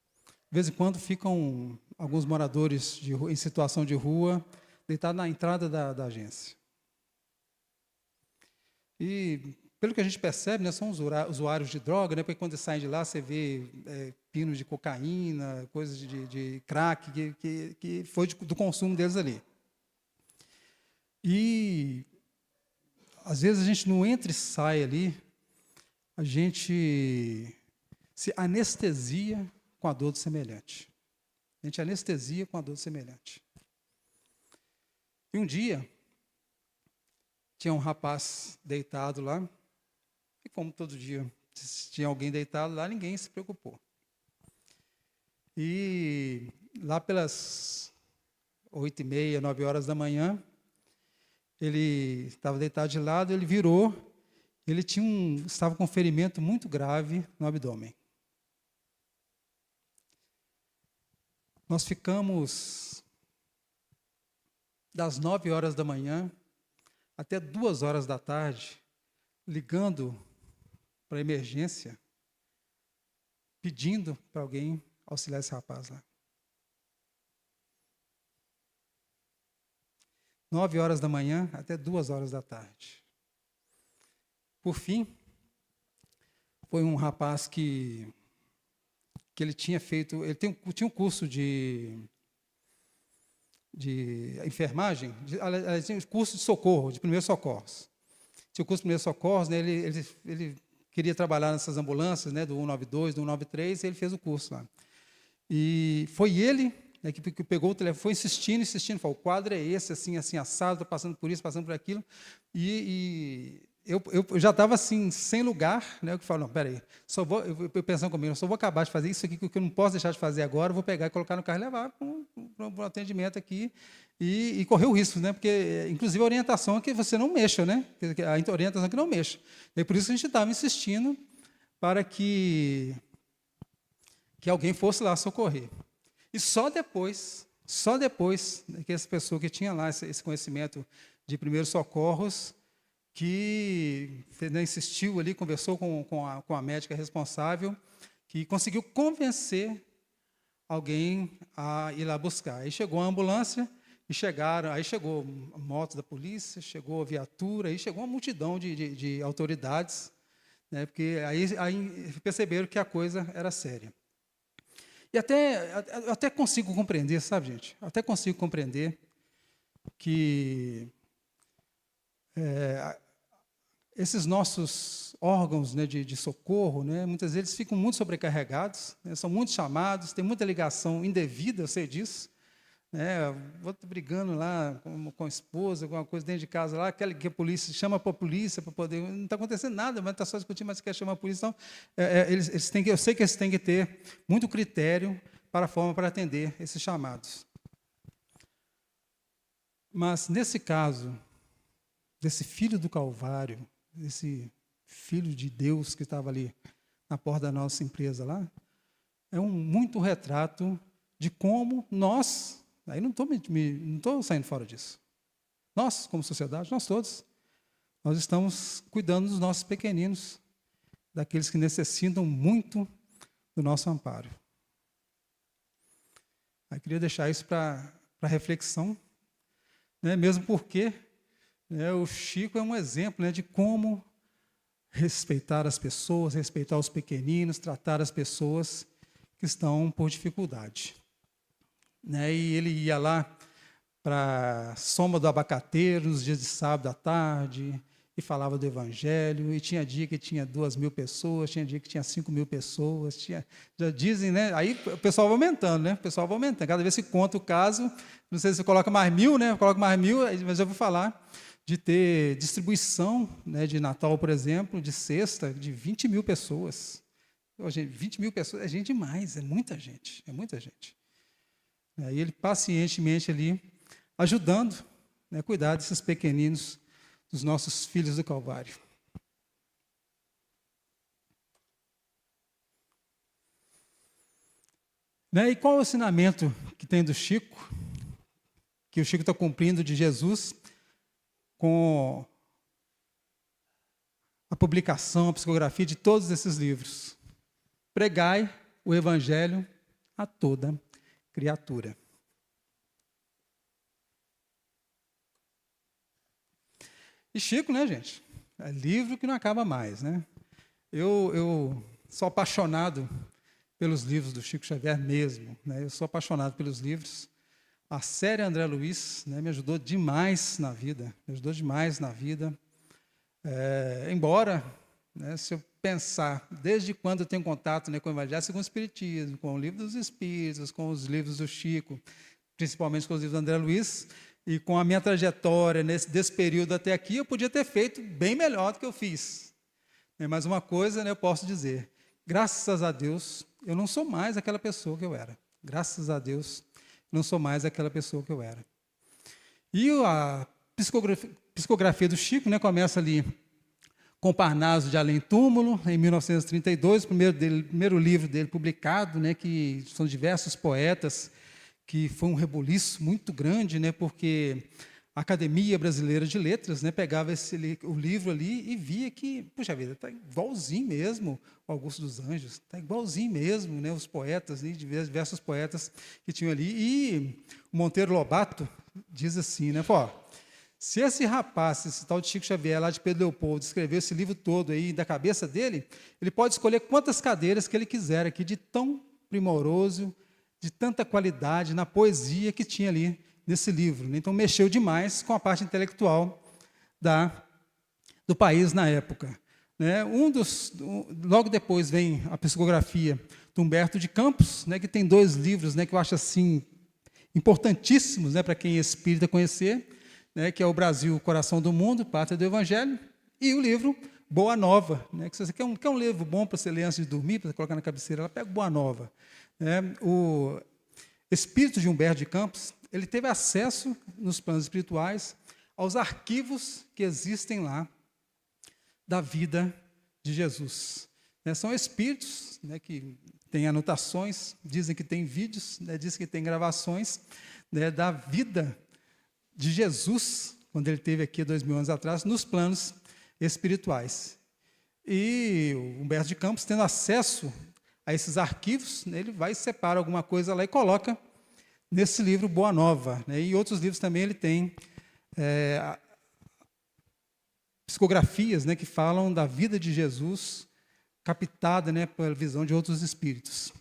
Speaker 2: de vez em quando ficam alguns moradores em situação de rua deitados na entrada da agência. E, pelo que a gente percebe, né, são usuários de droga, né, porque quando saem de lá você vê pinos de cocaína, coisas de crack, que foi do consumo deles ali. E, às vezes, a gente não entra e sai ali, a gente se anestesia com a dor do semelhante. A gente anestesia com a dor do semelhante. E um dia, tinha um rapaz deitado lá, e como todo dia tinha alguém deitado lá, ninguém se preocupou. E lá pelas 8h30, 9h da manhã, ele estava deitado de lado, ele virou, ele estava com um ferimento muito grave no abdômen. Nós ficamos das 9h da manhã até 2h da tarde, ligando para a emergência, pedindo para alguém auxiliar esse rapaz lá. 9h da manhã até 2h da tarde. Por fim, foi um rapaz que ele tinha feito, ele tinha um curso de enfermagem, tinha um curso de socorro, de primeiros socorros. Tinha o curso de primeiros socorros, né, ele queria trabalhar nessas ambulâncias, né, do 192, do 193, e ele fez o curso lá. E foi ele, né, que pegou o telefone, foi insistindo, falou, o quadro é esse, assim, assado, estou passando por isso, passando por aquilo. E eu já estava assim, sem lugar, né, eu falei, não, peraí, eu pensando comigo, eu só vou acabar de fazer isso aqui, que eu não posso deixar de fazer agora, eu vou pegar e colocar no carro e levar para um atendimento aqui e correr o risco, né, porque, inclusive, a orientação é que você não mexa, né, a orientação é que não mexa. E por isso a gente estava insistindo para que que alguém fosse lá socorrer. E só depois que essa pessoa que tinha lá esse conhecimento de primeiros socorros, que insistiu ali, conversou com a médica responsável, que conseguiu convencer alguém a ir lá buscar. Aí chegou a ambulância, aí chegou a moto da polícia, chegou a viatura, aí chegou uma multidão de autoridades, né, porque aí perceberam que a coisa era séria. E até consigo compreender, sabe, gente? Até consigo compreender que esses nossos órgãos, né, de socorro, né, muitas vezes ficam muito sobrecarregados, né, são muito chamados, tem muita ligação indevida, eu sei disso. Né, vou brigando lá com a esposa, alguma coisa dentro de casa lá, aquele que a polícia chama para a polícia para poder. Não está acontecendo nada, mas está só discutindo, mas quer chamar a polícia. Então, eu sei que eles têm que ter muito critério para a forma para atender esses chamados. Mas, nesse caso, desse filho do Calvário, desse filho de Deus que estava ali na porta da nossa empresa lá, é muito retrato de como nós. Aí não estou saindo fora disso. Nós, como sociedade, nós todos, nós estamos cuidando dos nossos pequeninos, daqueles que necessitam muito do nosso amparo. Aí queria deixar isso para reflexão, né, mesmo porque, né, o Chico é um exemplo, né, de como respeitar as pessoas, respeitar os pequeninos, tratar as pessoas que estão por dificuldade. Né, e ele ia lá para a Soma do Abacateiro, nos dias de sábado à tarde, e falava do Evangelho, e tinha dia que tinha 2.000 pessoas, tinha dia que tinha 5.000 pessoas, já dizem, né? Aí o pessoal vai aumentando, né? O pessoal vai aumentando. Cada vez que conta o caso, não sei se você coloca mais 1.000, né? Coloca mais 1.000, mas eu vou falar de ter distribuição, né, de Natal, por exemplo, de cesta, de 20.000 pessoas. Hoje, 20.000 pessoas é gente demais, é muita gente, é muita gente. E ele pacientemente ali, ajudando, né, a cuidar desses pequeninos, dos nossos filhos do Calvário. Né, e qual é o ensinamento que tem do Chico, que o Chico está cumprindo de Jesus, com a publicação, a psicografia de todos esses livros? Pregai o Evangelho a toda criatura. E Chico, né, gente? É livro que não acaba mais, né? Eu sou apaixonado pelos livros do Chico Xavier mesmo, né? Eu sou apaixonado pelos livros. A série André Luiz, né, me ajudou demais na vida, embora, né, se eu pensar, desde quando eu tenho contato, né, com o Evangelho segundo o Espiritismo, com o Livro dos Espíritos, com os livros do Chico, principalmente com os livros do André Luiz, e com a minha trajetória desse período até aqui, eu podia ter feito bem melhor do que eu fiz. Mas uma coisa, né, eu posso dizer, graças a Deus, eu não sou mais aquela pessoa que eu era. Graças a Deus, não sou mais aquela pessoa que eu era. E a psicografia do Chico, né, começa ali com Parnaso de Além Túmulo, em 1932, o primeiro livro dele publicado, né, que são diversos poetas, que foi um rebuliço muito grande, né, porque a Academia Brasileira de Letras, né, pegava o livro ali e via que, puxa vida, está igualzinho mesmo o Augusto dos Anjos, está igualzinho mesmo, né, os poetas, né, diversos poetas que tinham ali. E o Monteiro Lobato diz assim, né, se esse rapaz, esse tal de Chico Xavier, lá de Pedro Leopoldo, escreveu esse livro todo aí da cabeça dele, ele pode escolher quantas cadeiras que ele quiser aqui, de tão primoroso, de tanta qualidade na poesia que tinha ali nesse livro. Então, mexeu demais com a parte intelectual do país na época. Né? Logo depois vem a psicografia do Humberto de Campos, né, que tem 2 livros, né, que eu acho assim, importantíssimos, né, para quem é espírita conhecer, né, que é o Brasil, Coração do Mundo, Pátria do Evangelho, e o livro Boa Nova, né, que se você quer um livro bom para você ler antes de dormir, para você colocar na cabeceira, ela pega Boa Nova. O espírito de Humberto de Campos, ele teve acesso nos planos espirituais aos arquivos que existem lá da vida de Jesus. né? São espíritos, né, que têm anotações, dizem que tem vídeos, né, dizem que tem gravações, né, da vida de Jesus, quando ele esteve aqui 2000 anos atrás, nos planos espirituais. E o Humberto de Campos, tendo acesso a esses arquivos, né, ele vai e separa alguma coisa lá e coloca nesse livro Boa Nova, né? E outros livros também ele tem psicografias, né, que falam da vida de Jesus, captada, né, pela visão de outros espíritos.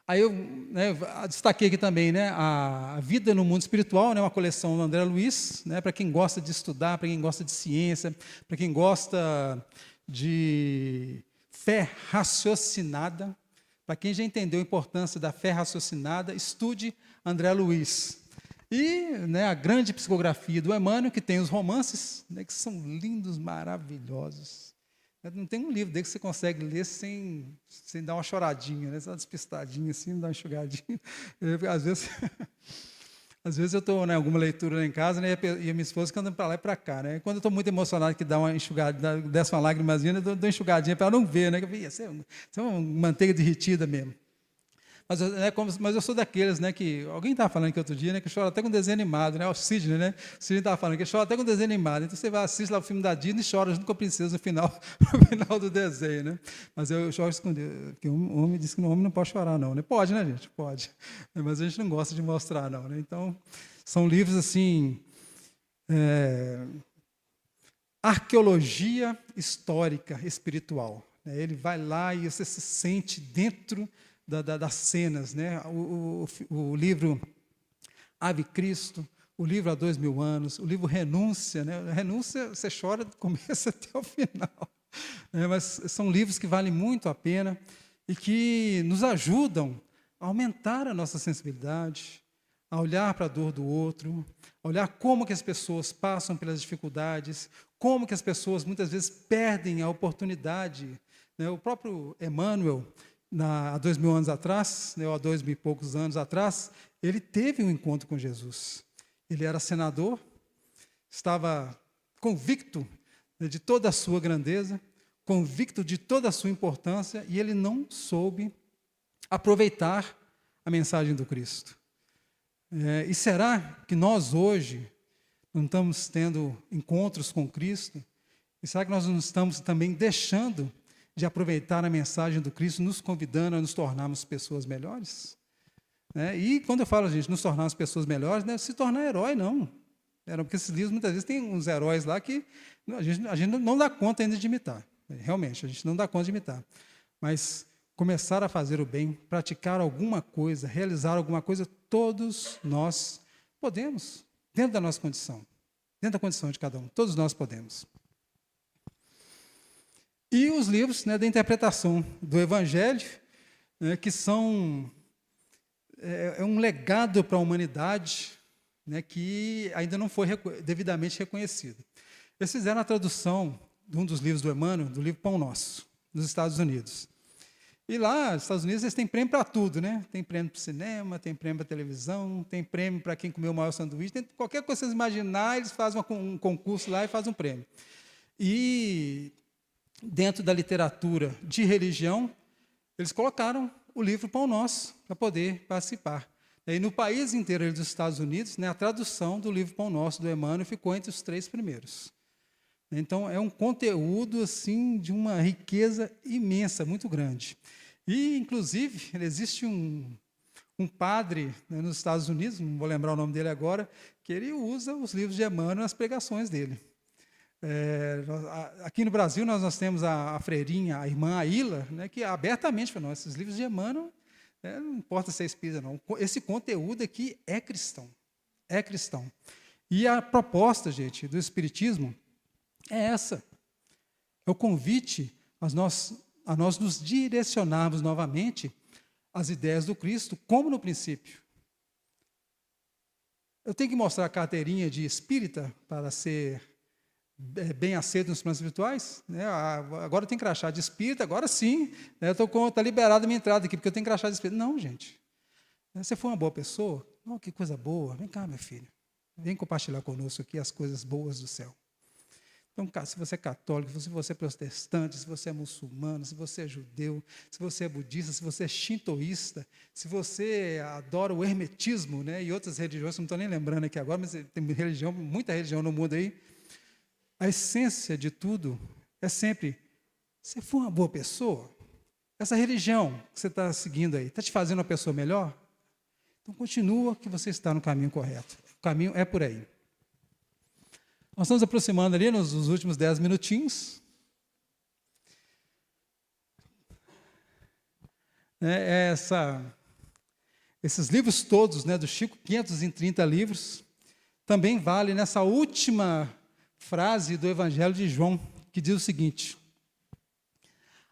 Speaker 2: Aí eu, né, destaquei aqui também, né, a Vida no Mundo Espiritual, né, uma coleção do André Luiz, né, para quem gosta de estudar, para quem gosta de ciência, para quem gosta de fé raciocinada. Para quem já entendeu a importância da fé raciocinada, estude André Luiz. E, né, a grande psicografia do Emmanuel, que tem os romances, né, que são lindos, maravilhosos. Não tem um livro dele que você consegue ler sem dar uma choradinha, né, uma despistadinha assim, dar uma enxugadinha. Às vezes eu estou, né, alguma leitura lá em casa, né, e a minha esposa que anda para lá e para cá. Né, quando eu estou muito emocionado, que dá uma enxugada, desce uma lágrimazinha, eu dou uma enxugadinha para ela não ver, né, que isso é uma manteiga derretida mesmo. Mas eu sou daqueles, né, que alguém estava falando aqui outro dia, né, que chora até com desenho animado, né, o Sidney, né, o Sidney estava falando que chora até com desenho animado. Então você vai assistir lá o filme da Disney e chora junto com a princesa no final do desenho, né. Mas eu choro escondido, porque o homem disse que o homem não pode chorar, não, né. Pode, né, gente? Pode. Mas a gente não gosta de mostrar, não, né. Então, são livros assim, arqueologia histórica, espiritual. Né. Ele vai lá e você se sente dentro das cenas, né? O livro Ave Cristo, o livro Há 2000 anos, o livro Renúncia, né? Renúncia você chora do começo até o final, né? Mas são livros que valem muito a pena e que nos ajudam a aumentar a nossa sensibilidade, a olhar para a dor do outro, a olhar como que as pessoas passam pelas dificuldades, como que as pessoas muitas vezes perdem a oportunidade, né? O próprio Emmanuel, há 2000 anos atrás, né, ou há 2000 e poucos anos atrás, ele teve um encontro com Jesus. Ele era senador, estava convicto, né, de toda a sua grandeza, convicto de toda a sua importância, e ele não soube aproveitar a mensagem do Cristo. E será que nós hoje não estamos tendo encontros com Cristo? E será que nós não estamos também deixando de aproveitar a mensagem do Cristo, nos convidando a nos tornarmos pessoas melhores? E quando eu falo, gente, nos tornarmos pessoas melhores, não é se tornar herói, não. Porque esses livros, muitas vezes, tem uns heróis lá que a gente não dá conta ainda de imitar. Realmente, a gente não dá conta de imitar. Mas começar a fazer o bem, praticar alguma coisa, realizar alguma coisa, todos nós podemos, dentro da nossa condição, dentro da condição de cada um, todos nós podemos. E os livros, né, da interpretação do Evangelho, né, que são um legado para a humanidade, né, que ainda não foi devidamente reconhecido. Eles fizeram a tradução de um dos livros do Emmanuel, do livro Pão Nosso, nos Estados Unidos. E lá, nos Estados Unidos, eles têm prêmio para tudo, né? Tem prêmio para o cinema, tem prêmio para a televisão, tem prêmio para quem comeu o maior sanduíche, tem qualquer coisa que vocês imaginarem, eles fazem um concurso lá e fazem um prêmio. E dentro da literatura de religião, eles colocaram o livro Pão Nosso para poder participar. E no país inteiro dos Estados Unidos, né, a tradução do livro Pão Nosso, do Emmanuel, ficou entre os 3 primeiros. Então, é um conteúdo assim, de uma riqueza imensa, muito grande. E, inclusive, existe um padre, né, nos Estados Unidos, não vou lembrar o nome dele agora, que ele usa os livros de Emmanuel nas pregações dele. Aqui no Brasil, nós temos a freirinha, a irmã Aila, né, que abertamente falou, esses livros de Emmanuel, não importa se é espírita, não. Esse conteúdo aqui é cristão. É cristão. E a proposta, gente, do Espiritismo é essa. É o convite a nós nos direcionarmos novamente às ideias do Cristo, como no princípio. Eu tenho que mostrar a carteirinha de espírita para ser bem aceito nos planos espirituais? Agora eu tenho crachá de espírita, agora sim, está liberada a minha entrada aqui, porque eu tenho crachá de espírita. Não, gente. Você foi uma boa pessoa? Oh, que coisa boa. Vem cá, meu filho. Vem compartilhar conosco aqui as coisas boas do céu. Então, se você é católico, se você é protestante, se você é muçulmano, se você é judeu, se você é budista, se você é shintoísta, se você adora o hermetismo, né, e outras religiões, não estou nem lembrando aqui agora, mas tem religião, muita religião no mundo aí, a essência de tudo é sempre, se for uma boa pessoa, essa religião que você está seguindo aí, está te fazendo uma pessoa melhor? Então, continua que você está no caminho correto. O caminho é por aí. Nós estamos aproximando ali nos últimos 10 minutinhos. Esses livros todos, né, do Chico, 530 livros, também vale nessa última frase do Evangelho de João, que diz o seguinte: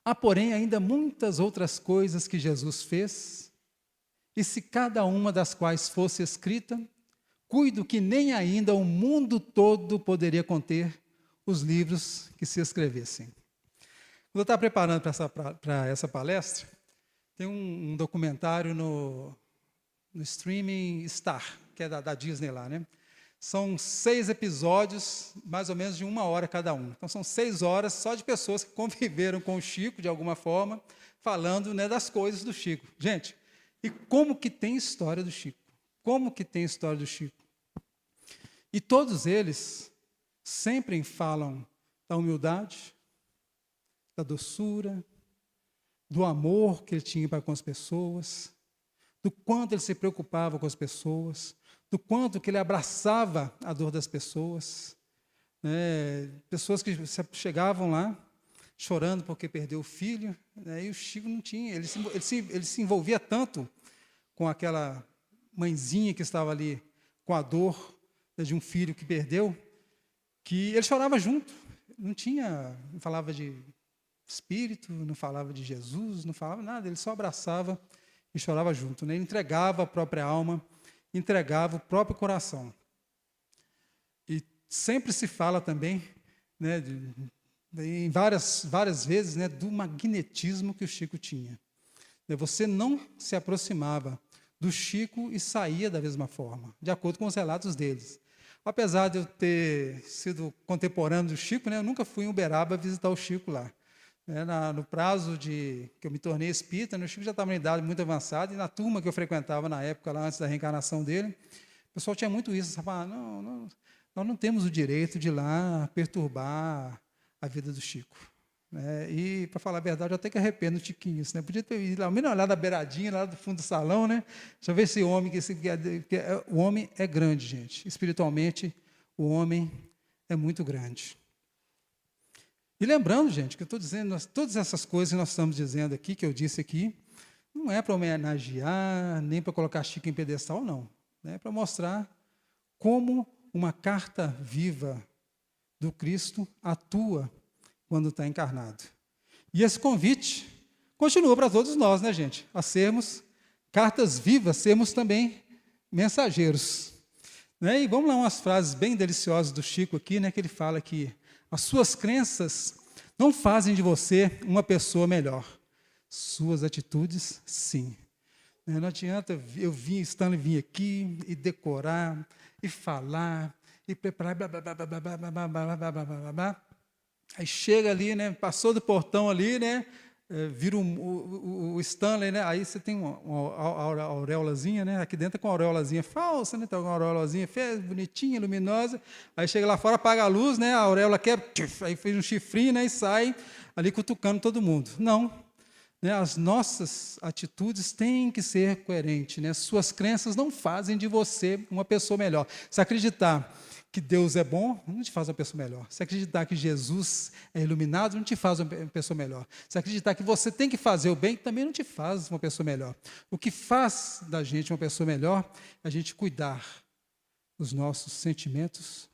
Speaker 2: há, porém, ainda muitas outras coisas que Jesus fez, e se cada uma das quais fosse escrita, cuido que nem ainda o mundo todo poderia conter os livros que se escrevessem. Quando eu estava preparando para essa palestra, tem um documentário no streaming Star, que é da Disney lá, né? São 6 episódios, mais ou menos de 1 hora cada um. Então, são 6 horas só de pessoas que conviveram com o Chico, de alguma forma, falando, né, das coisas do Chico. Gente, e como que tem história do Chico? Como que tem história do Chico? E todos eles sempre falam da humildade, da doçura, do amor que ele tinha para com as pessoas, do quanto ele se preocupava com as pessoas, do quanto que ele abraçava a dor das pessoas, né? Pessoas que chegavam lá chorando porque perdeu o filho, né? E o Chico não tinha, ele se envolvia tanto com aquela mãezinha que estava ali com a dor de um filho que perdeu, que ele chorava junto, não falava de espírito, não falava de Jesus, não falava nada, ele só abraçava e chorava junto, né? Ele entregava a própria alma, entregava o próprio coração. E sempre se fala também, né, em várias vezes, né, do magnetismo que o Chico tinha. Você não se aproximava do Chico e saía da mesma forma, de acordo com os relatos deles. Apesar de eu ter sido contemporâneo do Chico, né, eu nunca fui em Uberaba visitar o Chico lá. No prazo que eu me tornei espírita, o Chico já estava em idade muito avançada, e na turma que eu frequentava na época, lá antes da reencarnação dele, o pessoal tinha muito isso, nós não temos o direito de ir lá perturbar a vida do Chico. E, para falar a verdade, eu até que arrependo de Chiquinho isso, né? Podia ter ido lá, menos lá da beiradinha, lá do fundo do salão, né? Deixa eu ver esse homem, o homem é grande, gente. Espiritualmente, o homem é muito grande. E lembrando, gente, que eu estou dizendo, todas essas coisas que nós estamos dizendo aqui, que eu disse aqui, não é para homenagear, nem para colocar Chico em pedestal, não. É para mostrar como uma carta viva do Cristo atua quando está encarnado. E esse convite continua para todos nós, né, gente? A sermos cartas vivas, sermos também mensageiros. E vamos lá, umas frases bem deliciosas do Chico aqui, né, que ele fala que as suas crenças não fazem de você uma pessoa melhor. Suas atitudes, sim. Não adianta Stanley vir aqui e decorar, e falar, e preparar, blá, blá, blá, blá, blá, blá, blá, blá, blá, blá, blá, blá. Aí chega ali, né, passou do portão ali, né, vira o Stanley, né, aí você tem uma auréolazinha, né, aqui dentro com uma auréolazinha falsa, né, tem uma auréolazinha bonitinha, luminosa, aí chega lá fora, apaga a luz, né, a auréola quebra, aí fez um chifrinho, né, e sai ali cutucando todo mundo. Não, né, as nossas atitudes têm que ser coerentes, né, suas crenças não fazem de você uma pessoa melhor. Se acreditar que Deus é bom, não te faz uma pessoa melhor. Se acreditar que Jesus é iluminado, não te faz uma pessoa melhor. Se acreditar que você tem que fazer o bem, também não te faz uma pessoa melhor. O que faz da gente uma pessoa melhor é a gente cuidar dos nossos sentimentos,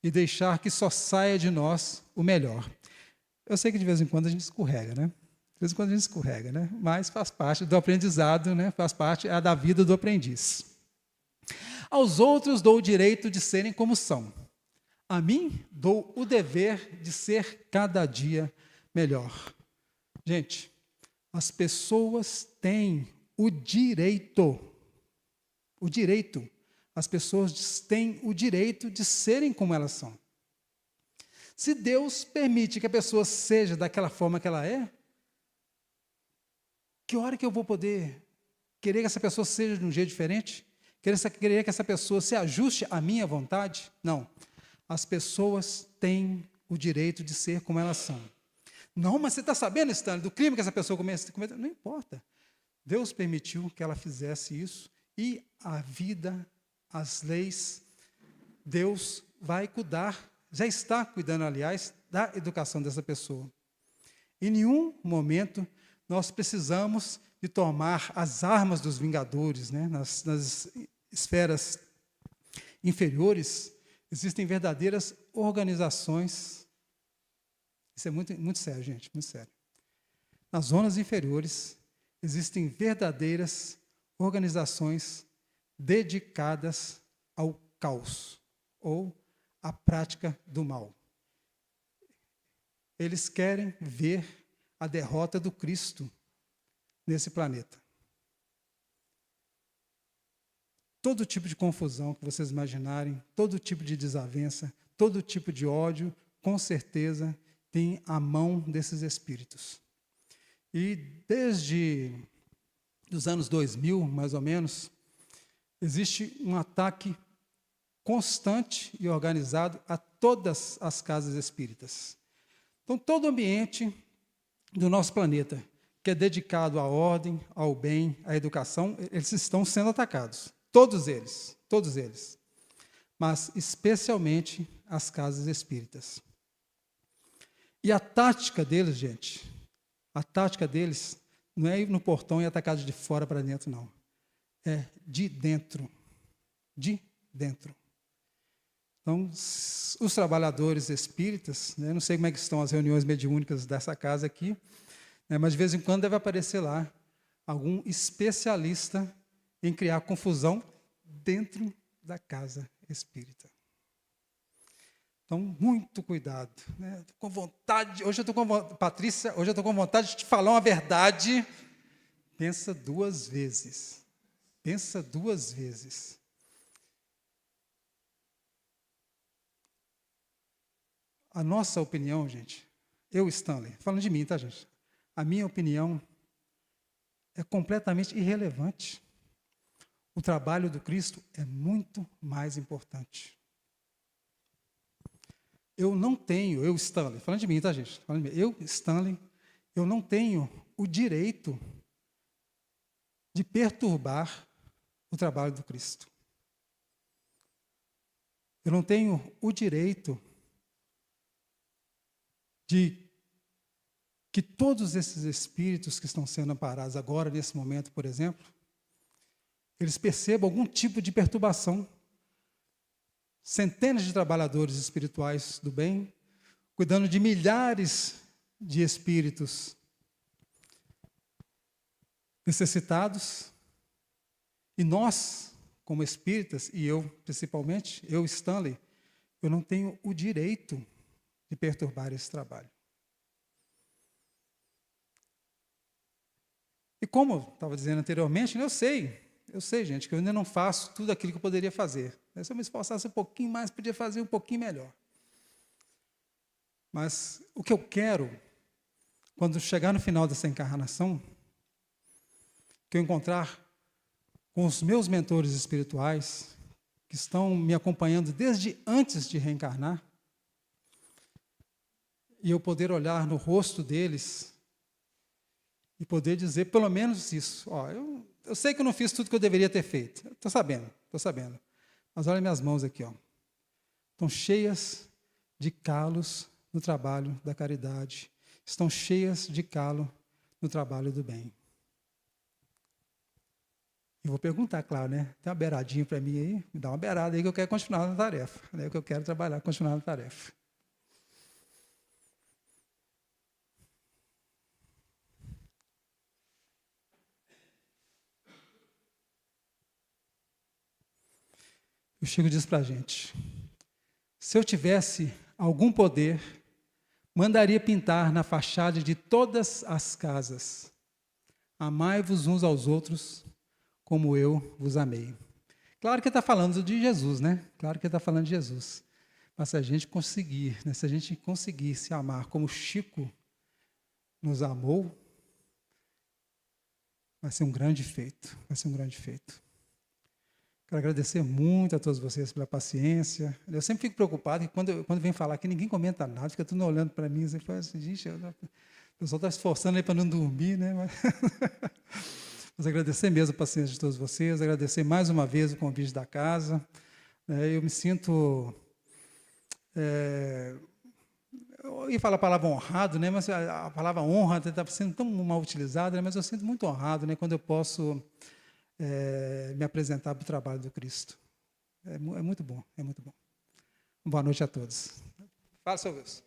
Speaker 2: e deixar que só saia de nós o melhor. Eu sei que de vez em quando a gente escorrega, né? De vez em quando a gente escorrega, né? Mas faz parte do aprendizado, né? Faz parte da vida do aprendiz. Aos outros dou o direito de serem como são. A mim dou o dever de ser cada dia melhor. Gente, as pessoas têm o direito, as pessoas têm o direito de serem como elas são. Se Deus permite que a pessoa seja daquela forma que ela é, que hora que eu vou poder querer que essa pessoa seja de um jeito diferente? Querer que essa pessoa se ajuste à minha vontade? Não. As pessoas têm o direito de ser como elas são. Não, mas você está sabendo, Stanley, do crime que essa pessoa cometeu? Não importa. Deus permitiu que ela fizesse isso e a vida, as leis, Deus vai cuidar, já está cuidando, aliás, da educação dessa pessoa. Em nenhum momento nós precisamos de tomar as armas dos vingadores, né? Nas esferas inferiores, existem verdadeiras organizações. Isso é muito, muito sério, gente, muito sério. Nas zonas inferiores, existem verdadeiras organizações dedicadas ao caos, ou à prática do mal. Eles querem ver a derrota do Cristo nesse planeta. Todo tipo de confusão que vocês imaginarem, todo tipo de desavença, todo tipo de ódio, com certeza tem a mão desses espíritos. E desde os anos 2000, mais ou menos, existe um ataque constante e organizado a todas as casas espíritas. Então, todo o ambiente do nosso planeta, que é dedicado à ordem, ao bem, à educação, eles estão sendo atacados. Todos eles. Mas, especialmente, as casas espíritas. E a tática deles, gente, a tática deles não é ir no portão e atacar de fora para dentro, não. É de dentro. De dentro. Então, os trabalhadores espíritas, né, não sei como é que estão as reuniões mediúnicas dessa casa aqui, né, mas de vez em quando deve aparecer lá algum especialista em criar confusão dentro da casa espírita. Então, muito cuidado. Né? Com vontade, hoje eu estou com vontade, Patrícia, hoje eu estou com vontade de te falar uma verdade. Pensa duas vezes. Pensa duas vezes. A nossa opinião, gente, eu, Stanley, falando de mim, tá, gente? A minha opinião é completamente irrelevante. O trabalho do Cristo é muito mais importante. Eu não tenho, eu, Stanley, falando de mim, tá, gente? Falando de mim, eu, Stanley, eu não tenho o direito de perturbar o trabalho do Cristo. Eu não tenho o direito de que todos esses espíritos que estão sendo amparados agora, nesse momento, por exemplo, eles percebam algum tipo de perturbação. Centenas de trabalhadores espirituais do bem, cuidando de milhares de espíritos necessitados, e nós, como espíritas, e eu principalmente, eu, Stanley, eu não tenho o direito de perturbar esse trabalho. E como eu estava dizendo anteriormente, eu sei, gente, que eu ainda não faço tudo aquilo que eu poderia fazer. Se eu me esforçasse um pouquinho mais, podia fazer um pouquinho melhor. Mas o que eu quero, quando chegar no final dessa encarnação, que eu encontrar com os meus mentores espirituais, que estão me acompanhando desde antes de reencarnar, e eu poder olhar no rosto deles e poder dizer pelo menos isso. Eu sei que eu não fiz tudo que eu deveria ter feito. Estou sabendo. Mas olha minhas mãos aqui, estão cheias de calos no trabalho da caridade. Estão cheias de calo no trabalho do bem. E vou perguntar, claro, né? Tem uma beiradinha para mim aí? Me dá uma beirada aí que eu quero continuar na tarefa. É que eu quero trabalhar, continuar na tarefa. O Chico diz para a gente, se eu tivesse algum poder, mandaria pintar na fachada de todas as casas, amai-vos uns aos outros, como eu vos amei. Claro que ele está falando de Jesus, né? Claro que ele está falando de Jesus. Mas se a gente conseguir, né, se a gente conseguir se amar como Chico nos amou, vai ser um grande feito, vai ser um grande feito. Quero agradecer muito a todos vocês pela paciência. Eu sempre fico preocupado que quando vem falar aqui, ninguém comenta nada, fica tudo olhando para mim, e fala assim, gente, o pessoal está se esforçando aí para não dormir, né? Mas agradecer mesmo a paciência de todos vocês, agradecer mais uma vez o convite da casa. Eu me sinto... eu ia falar a palavra honrado, né? Mas a palavra honra está sendo tão mal utilizada, né? Mas eu sinto muito honrado, né? Quando eu posso me apresentar para o trabalho do Cristo. É muito bom, é muito bom. Boa noite a todos. Fala sobre isso.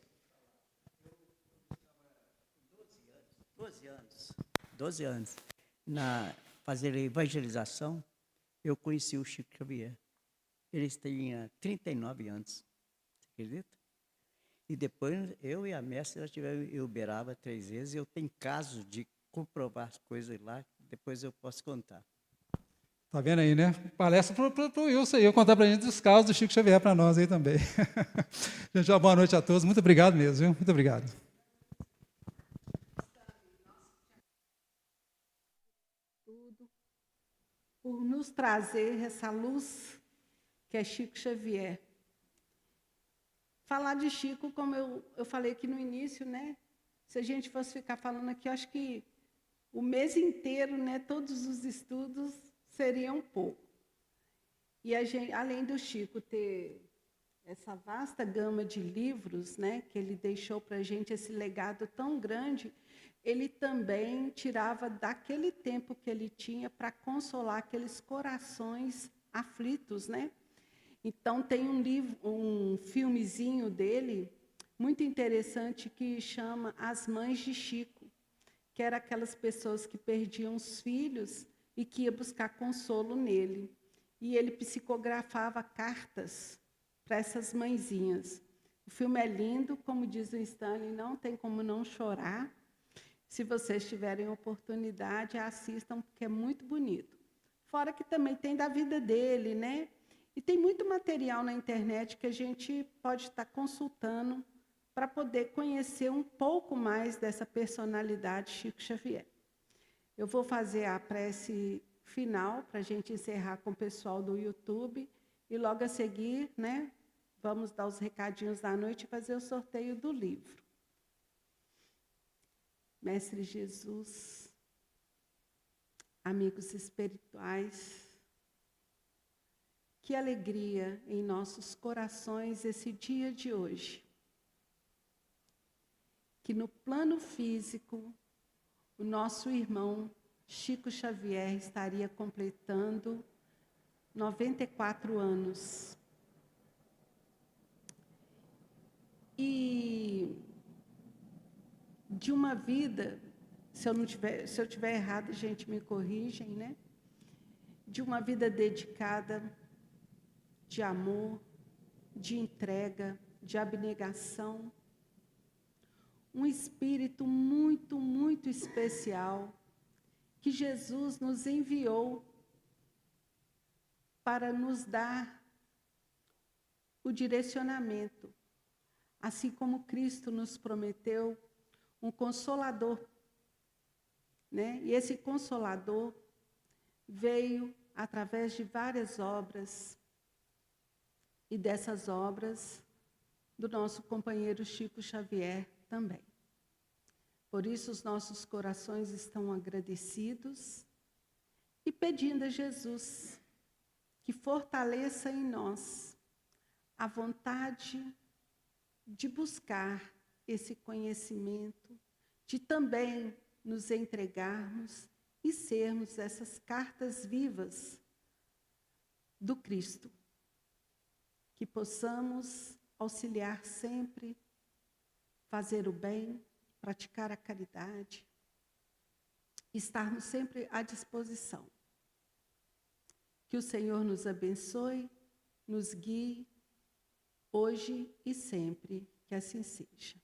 Speaker 3: 12 anos. Fazer evangelização, eu conheci o Chico Xavier. Ele tinha 39 anos, você acredita? E depois eu e a mestra nós tivemos em Uberaba 3 vezes. Eu tenho casos de comprovar as coisas lá, depois eu posso contar.
Speaker 2: Tá vendo aí, né? Palestra para o Wilson aí, eu contar para a gente os casos do Chico Xavier para nós aí também. Gente, uma boa noite a todos. Muito obrigado mesmo, viu? Muito obrigado.
Speaker 1: Por nos trazer essa luz que é Chico Xavier. Falar de Chico, como eu falei aqui no início, né? Se a gente fosse ficar falando aqui, eu acho que o mês inteiro, né, todos os estudos seriam pouco. E a gente, além do Chico ter essa vasta gama de livros, né, que ele deixou para a gente esse legado tão grande, ele também tirava daquele tempo que ele tinha para consolar aqueles corações aflitos, né? Então tem um filmezinho dele muito interessante que chama As Mães de Chico, que era aquelas pessoas que perdiam os filhos e que ia buscar consolo nele. E ele psicografava cartas para essas mãezinhas. O filme é lindo, como diz o Stanley, não tem como não chorar. Se vocês tiverem oportunidade, assistam, porque é muito bonito. Fora que também tem da vida dele, né? E tem muito material na internet que a gente pode estar consultando para poder conhecer um pouco mais dessa personalidade Chico Xavier. Eu vou fazer a prece final para a gente encerrar com o pessoal do YouTube e logo a seguir, né, vamos dar os recadinhos da noite e fazer o sorteio do livro. Mestre Jesus, amigos espirituais, que alegria em nossos corações esse dia de hoje. Que no plano físico, o nosso irmão Chico Xavier estaria completando 94 anos. E de uma vida, se eu tiver errado, gente, me corrigem, né? De uma vida dedicada, de amor, de entrega, de abnegação. Um espírito muito, muito especial que Jesus nos enviou para nos dar o direcionamento, assim como Cristo nos prometeu um consolador, né? E esse consolador veio através de várias obras, e dessas obras do nosso companheiro Chico Xavier também. Por isso, os nossos corações estão agradecidos e pedindo a Jesus que fortaleça em nós a vontade de buscar esse conhecimento, de também nos entregarmos e sermos essas cartas vivas do Cristo. Que possamos auxiliar sempre, fazer o bem, praticar a caridade, estarmos sempre à disposição. Que o Senhor nos abençoe, nos guie, hoje e sempre, que assim seja.